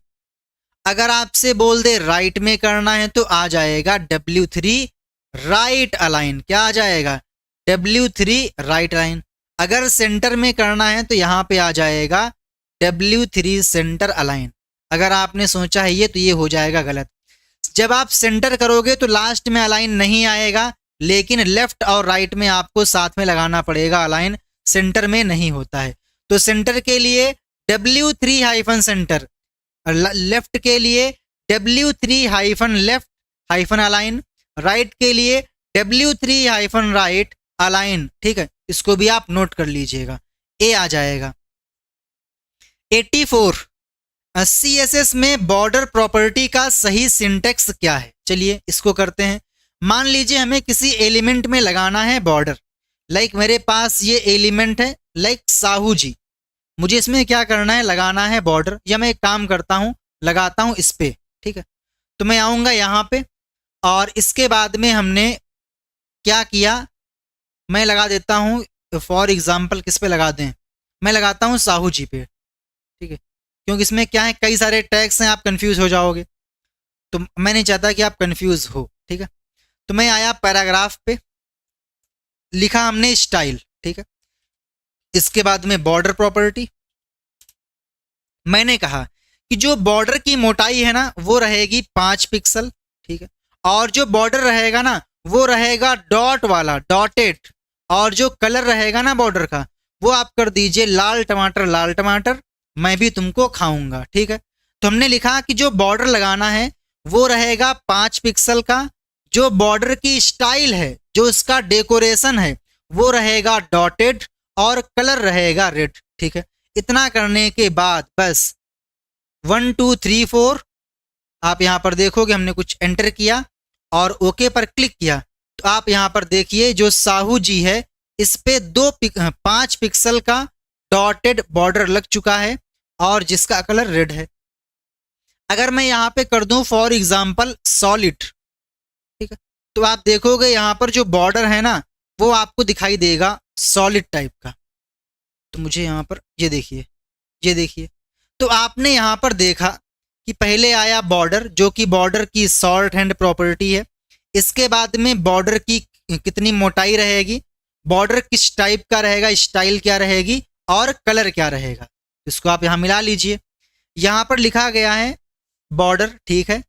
अगर आपसे बोल दे राइट में करना है तो आ जाएगा W3-राइट अलाइन। क्या आ जाएगा? W3-राइट अलाइन। अगर सेंटर में करना है तो यहां पे आ जाएगा W3-सेंटर अलाइन। अगर आपने सोचा है ये तो ये हो जाएगा गलत। जब आप सेंटर करोगे तो लास्ट में अलाइन नहीं आएगा, लेकिन लेफ्ट और राइट में आपको साथ में लगाना पड़ेगा अलाइन, सेंटर में नहीं होता है। तो सेंटर के लिए W3-सेंटर, लेफ्ट के लिए W3-लेफ्ट अलाइन, राइट के लिए W3-राइट अलाइन। ठीक है, इसको भी आप नोट कर लीजिएगा। ए आ जाएगा। 84, CSS में बॉर्डर प्रॉपर्टी का सही सिंटेक्स क्या है? चलिए इसको करते हैं। मान लीजिए हमें किसी एलिमेंट में लगाना है बॉर्डर। लाइक मेरे पास ये एलिमेंट है, लाइक साहू जी, मुझे इसमें क्या करना है? लगाना है बॉर्डर। या मैं एक काम करता हूं, लगाता हूं इस पे, ठीक है। तो मैं आऊंगा यहां पे और इसके बाद में हमने क्या किया, मैं लगा देता हूं फॉर एग्जाम्पल, किस पे लगा दें? मैं लगाता हूं साहू जी पे, ठीक है, क्योंकि इसमें क्या है, कई सारे टैग्स हैं, आप कंफ्यूज हो जाओगे, तो मैं नहीं चाहता कि आप कंफ्यूज हो, ठीक है। तो मैं आया पैराग्राफ पे, लिखा हमने स्टाइल, ठीक है। इसके बाद में बॉर्डर प्रॉपर्टी, मैंने कहा कि जो बॉर्डर की मोटाई है ना वो रहेगी 5 पिक्सल, ठीक है। और जो बॉर्डर रहेगा ना वो रहेगा डॉट वाला, डॉटेड। और जो कलर रहेगा ना बॉर्डर का वो आप कर दीजिए लाल टमाटर, लाल टमाटर, मैं भी तुमको खाऊंगा, ठीक है। तो हमने लिखा कि जो बॉर्डर लगाना है वो रहेगा 5 पिक्सल का, जो बॉर्डर की स्टाइल है, जो इसका डेकोरेशन है, वो रहेगा डॉटेड और कलर रहेगा रेड। ठीक है, इतना करने के बाद बस 1 2 3 4 आप यहाँ पर देखोगे हमने कुछ एंटर किया और ओके पर क्लिक किया तो आप यहाँ पर देखिए जो साहू जी है इस पे 5 पिक्सल का डॉटेड बॉर्डर लग चुका है और जिसका कलर रेड है। अगर मैं यहाँ पे कर दूं फॉर एग्जाम्पल सॉलिड, ठीक है, तो आप देखोगे यहाँ पर जो बॉर्डर है ना वो आपको दिखाई देगा सॉलिड टाइप का। तो मुझे यहाँ पर ये देखिए तो आपने यहाँ पर देखा कि पहले आया बॉर्डर जो कि बॉर्डर की शॉर्ट हैंड प्रॉपर्टी है। इसके बाद में बॉर्डर की कितनी मोटाई रहेगी, बॉर्डर किस टाइप का रहेगा, स्टाइल क्या रहेगी और कलर क्या रहेगा, इसको आप यहाँ मिला लीजिए। यहाँ पर लिखा गया है बॉर्डर, ठीक है,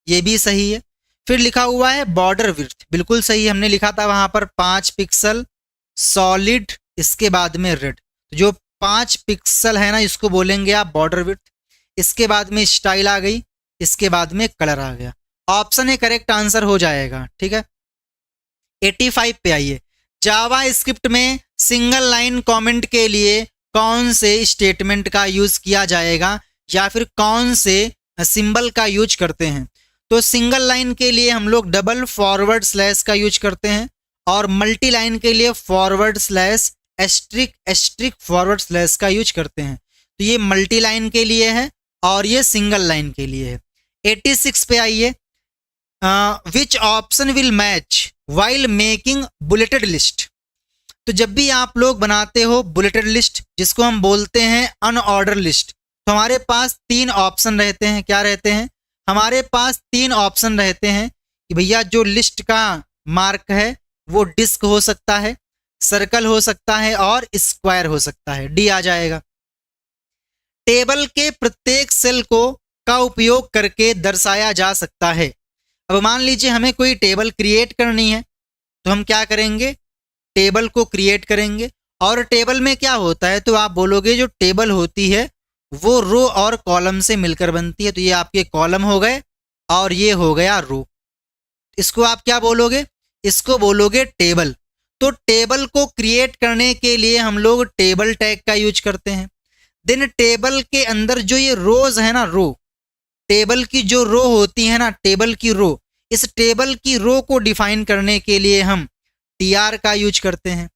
ये भी सही है। फिर लिखा हुआ है बॉर्डर विड्थ, बिल्कुल सही, हमने लिखा था वहां पर 5 पिक्सल सॉलिड, इसके बाद में रेड। तो जो 5 पिक्सल है ना इसको बोलेंगे आप बॉर्डर विड्थ। इसके बाद में स्टाइल आ गई, इसके बाद में कलर आ गया। ऑप्शन ए करेक्ट आंसर हो जाएगा। ठीक है, 85 पे आइए। जावा स्क्रिप्ट में सिंगल लाइन कमेंट के लिए कौन से स्टेटमेंट का यूज किया जाएगा या फिर कौन से सिंबल का यूज करते हैं। तो सिंगल लाइन के लिए हम लोग डबल फॉरवर्ड स्लैश का यूज करते हैं और मल्टी लाइन के लिए forward slash asterisk forward slash का यूज करते हैं। तो ये मल्टी लाइन के लिए है और ये सिंगल लाइन के लिए है। 86 पे आइए। Which option will match while making bulleted list. तो जब भी आप लोग बनाते हो बुलेटेड लिस्ट जिसको हम बोलते हैं अनऑर्डर लिस्ट, तो हमारे पास 3 ऑप्शन रहते हैं। क्या रहते हैं? हमारे पास 3 ऑप्शन रहते हैं कि भैया जो लिस्ट का मार्क है वो डिस्क हो सकता है, सर्कल हो सकता है और स्क्वायर हो सकता है। डी आ जाएगा। टेबल के प्रत्येक सेल को का उपयोग करके दर्शाया जा सकता है। अब मान लीजिए हमें कोई टेबल क्रिएट करनी है तो हम क्या करेंगे, टेबल को क्रिएट करेंगे। और टेबल में क्या होता है तो आप बोलोगे जो टेबल होती है वो रो और कॉलम से मिलकर बनती है। तो ये आपके कॉलम हो गए और ये हो गया रो। इसको आप क्या बोलोगे? इसको बोलोगे टेबल। तो टेबल को क्रिएट करने के लिए हम लोग टेबल टैग का यूज करते हैं। देन टेबल के अंदर जो ये रोज है ना, रो, टेबल की जो रो होती है ना, टेबल की रो, इस टेबल की रो को डिफाइन करने के लिए हम टीआर का यूज करते हैं।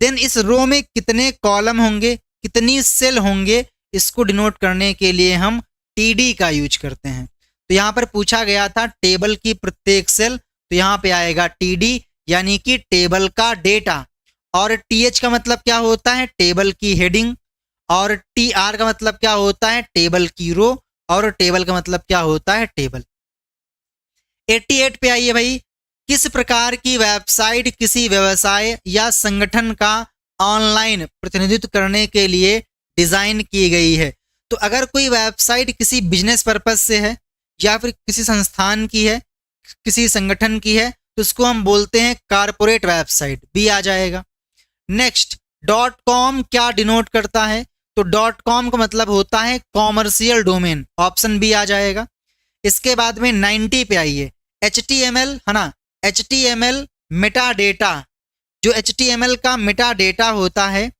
देन इस रो में कितने कॉलम होंगे, कितनी सेल होंगे, इसको डिनोट करने के लिए हम टीडी का यूज करते हैं। तो यहाँ पर पूछा गया था टेबल की प्रत्येक सेल, तो यहाँ पे आएगा टीडी यानी कि टेबल का डेटा। और टीएच का मतलब क्या होता है? टेबल की हेडिंग। और टीआर का मतलब क्या होता है? टेबल की रो। और टेबल का मतलब क्या होता है? टेबल। 88 पे आइए भाई। किस प्रकार की वेबसाइट किसी व्यवसाय या संगठन का ऑनलाइन प्रतिनिधित्व करने के लिए डिजाइन की गई है? तो अगर कोई वेबसाइट किसी बिजनेस पर्पज से है या फिर किसी संस्थान की है, किसी संगठन की है, तो उसको हम बोलते हैं कारपोरेट वेबसाइट। बी आ जाएगा। नेक्स्ट, .com क्या डिनोट करता है? तो .com का मतलब होता है कॉमर्शियल डोमेन। ऑप्शन बी आ जाएगा। इसके बाद में 90 पे आइए। HTML है ना, HTML मेटा डेटा, जो HTML का मेटा डेटा होता है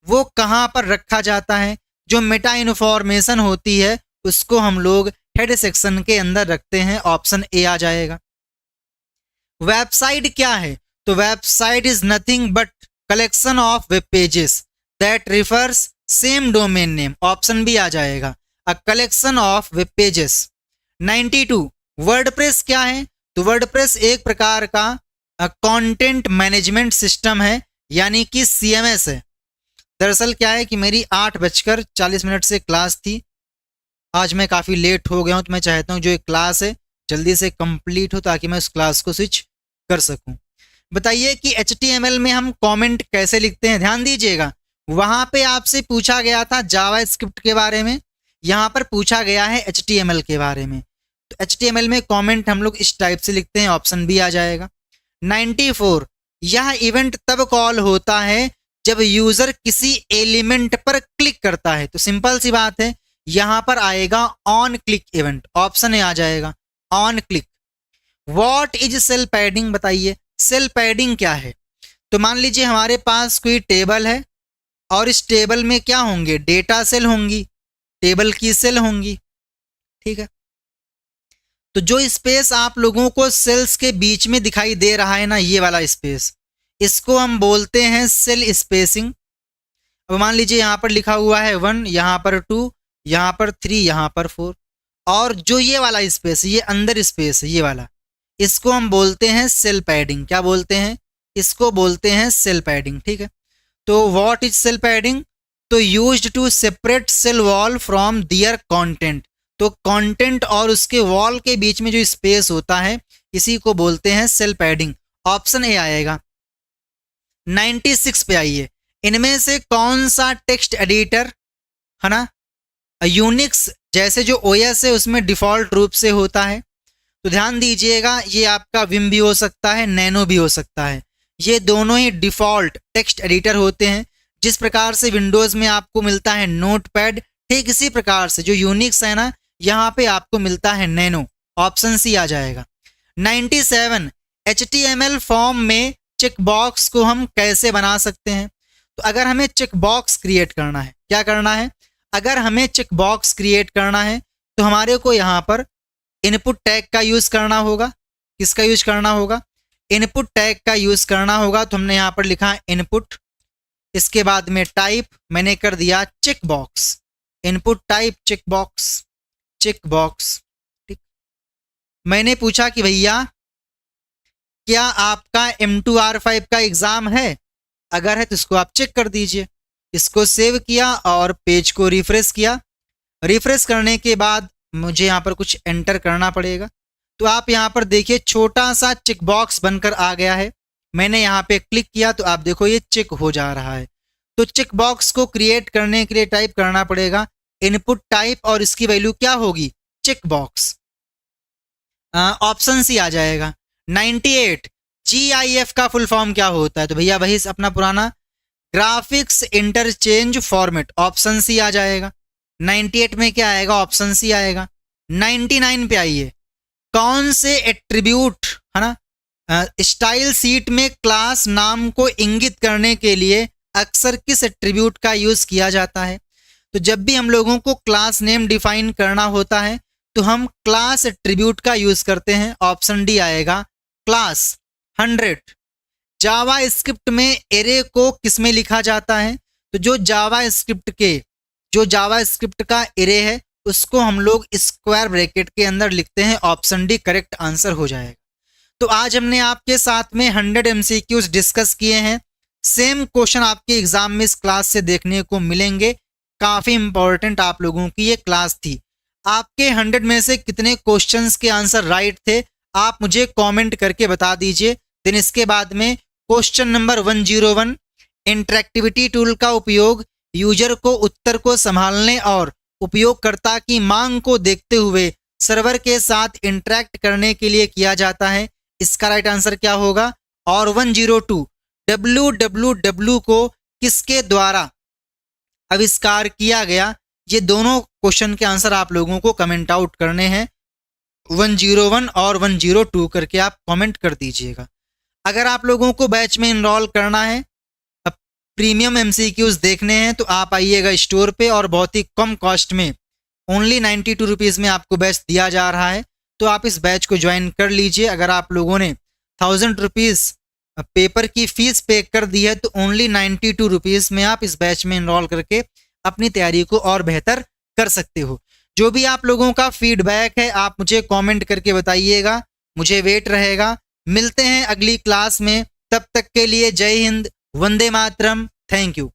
वो कहाँ पर रखा जाता है? जो मेटा इन्फॉर्मेशन होती है उसको हम लोग हेड सेक्शन के अंदर रखते हैं। ऑप्शन ए आ जाएगा। वेबसाइट क्या है? तो website is nothing but collection of web pages that refers same domain name. Option B आ जाएगा, a collection of web pages. 92, WordPress क्या है? तो वर्डप्रेस एक प्रकार का कंटेंट मैनेजमेंट सिस्टम है यानी कि CMS है। दरअसल क्या है कि मेरी 8:40 से क्लास थी, आज मैं काफ़ी लेट हो गया हूँ, तो मैं चाहता हूँ जो एक क्लास है जल्दी से कंप्लीट हो ताकि मैं उस क्लास को स्विच कर सकूं। बताइए कि HTML में हम कमेंट कैसे लिखते हैं? ध्यान दीजिएगा, वहां पे आपसे पूछा गया था जावा स्क्रिप्ट के बारे में, यहाँ पर पूछा गया है HTML के बारे में। तो HTML में कमेंट हम लोग इस टाइप से लिखते हैं। ऑप्शन बी आ जाएगा। 94, यह इवेंट तब कॉल होता है जब यूजर किसी एलिमेंट पर क्लिक करता है। तो सिंपल सी बात है, यहां पर आएगा on click event. Option A आ जाएगा, on click. What is cell padding, बताइए सेल पैडिंग क्या है। तो मान लीजिए हमारे पास कोई टेबल है और इस टेबल में क्या होंगे, डेटा सेल होंगी, टेबल की सेल होंगी, ठीक है। तो जो स्पेस आप लोगों को सेल्स के बीच में दिखाई दे रहा है ना, ये वाला स्पेस, इसको हम बोलते हैं सेल स्पेसिंग। अब मान लीजिए यहाँ पर लिखा हुआ है 1, यहाँ पर 2, यहाँ पर 3, यहाँ पर 4, और जो ये वाला स्पेस, ये अंदर स्पेस है ये वाला, इसको हम बोलते हैं सेल पैडिंग। क्या बोलते हैं, इसको बोलते हैं सेल पैडिंग, ठीक है। तो व्हाट इज सेल पैडिंग, तो used to separate cell wall from their content. तो कंटेंट और उसके वॉल के बीच में जो स्पेस होता है, इसी को बोलते हैं सेल पैडिंग। ऑप्शन ए आएगा। 96 पे आइए, इनमें से कौन सा टेक्स्ट एडिटर है ना, यूनिक्स जैसे जो ओएस है उसमें डिफॉल्ट रूप से होता है। तो ध्यान दीजिएगा, ये आपका विम भी हो सकता है, नैनो भी हो सकता है, ये दोनों ही डिफॉल्ट टेक्स्ट एडिटर होते हैं। जिस प्रकार से विंडोज में आपको मिलता है नोटपैड, ठीक इसी प्रकार से जो यूनिक्स है ना, यहाँ पे आपको मिलता है नैनो। ऑप्शन सी आ जाएगा। 97, HTML फॉर्म में चेकबॉक्स को हम कैसे बना सकते हैं। तो अगर हमें चेकबॉक्स क्रिएट करना है, क्या करना है, अगर हमें चेकबॉक्स क्रिएट करना है तो हमारे को यहाँ पर इनपुट टैग का यूज करना होगा। किसका यूज करना होगा, इनपुट टैग का यूज करना होगा। तो हमने यहाँ पर लिखा इनपुट, इसके बाद में टाइप मैंने कर दिया checkbox, input type checkbox, checkbox, ठीक। मैंने पूछा कि भैया क्या आपका M2R5 का एग्जाम है, अगर है तो इसको आप चेक कर दीजिए। इसको सेव किया और पेज को रिफ्रेश किया। रिफ्रेश करने के बाद मुझे यहाँ पर कुछ एंटर करना पड़ेगा। तो आप यहाँ पर देखिए छोटा सा चेक बॉक्स बनकर आ गया है। मैंने यहाँ पे क्लिक किया तो आप देखो ये चेक हो जा रहा है। तो चेक बॉक्स को क्रिएट करने के लिए टाइप करना पड़ेगा इनपुट टाइप और इसकी वैल्यू क्या होगी, चेक बॉक्स। ऑप्शन सी आ जाएगा। 98, GIF का फुल फॉर्म क्या होता है, तो भैया वही अपना पुराना graphics interchange format, option C आ जाएगा। 98 में क्या आएगा, ऑप्शन सी आएगा। 99 पे आइए, कौन से एट्रीब्यूट है ना, स्टाइल सीट में क्लास नाम को इंगित करने के लिए अक्सर किस एट्रीब्यूट का यूज किया जाता है। तो जब भी हम लोगों को क्लास नेम डिफाइन करना होता है तो हम क्लास एट्रीब्यूट का यूज करते हैं। ऑप्शन डी आएगा, क्लास। 100, जावा स्क्रिप्ट में एरे को किस में लिखा जाता है, तो जो जावा स्क्रिप्ट का एरे है उसको हम लोग स्क्वायर ब्रैकेट के अंदर लिखते हैं। ऑप्शन डी करेक्ट आंसर हो जाएगा। तो आज हमने आपके साथ में 100 MCQs डिस्कस किए हैं। सेम क्वेश्चन आपके एग्जाम में इस क्लास से देखने को मिलेंगे। काफी इंपॉर्टेंट आप लोगों की ये क्लास थी। आपके 100 में से कितने क्वेश्चंस के आंसर राइट थे आप मुझे कमेंट करके बता दीजिए। देन इसके बाद में क्वेश्चन नंबर 101, इंटरेक्टिविटी टूल का उपयोग यूजर को उत्तर को संभालने और उपयोगकर्ता की मांग को देखते हुए सर्वर के साथ इंटरेक्ट करने के लिए किया जाता है। इसका राइट आंसर क्या होगा। और 102, www को किसके द्वारा आविष्कार किया गया, ये दोनों क्वेश्चन के आंसर आप लोगों को कमेंट आउट करने हैं। 101 और 102 करके आप कमेंट कर दीजिएगा। अगर आप लोगों को बैच में इनरोल करना है, प्रीमियम MCQs देखने हैं, तो आप आइएगा स्टोर पे और बहुत ही कम कॉस्ट में ओनली 92 रुपीज़ में आपको बैच दिया जा रहा है। तो आप इस बैच को ज्वाइन कर लीजिए। अगर आप लोगों ने 1000 रुपीज़ पेपर की फीस पे कर दी है तो ओनली 92 रुपीज़ में आप इस बैच में इनरोल करके अपनी तैयारी को और बेहतर कर सकते हो। जो भी आप लोगों का फीडबैक है आप मुझे कमेंट करके बताइएगा, मुझे वेट रहेगा। मिलते हैं अगली क्लास में, तब तक के लिए जय हिंद, वंदे मातरम, थैंक यू।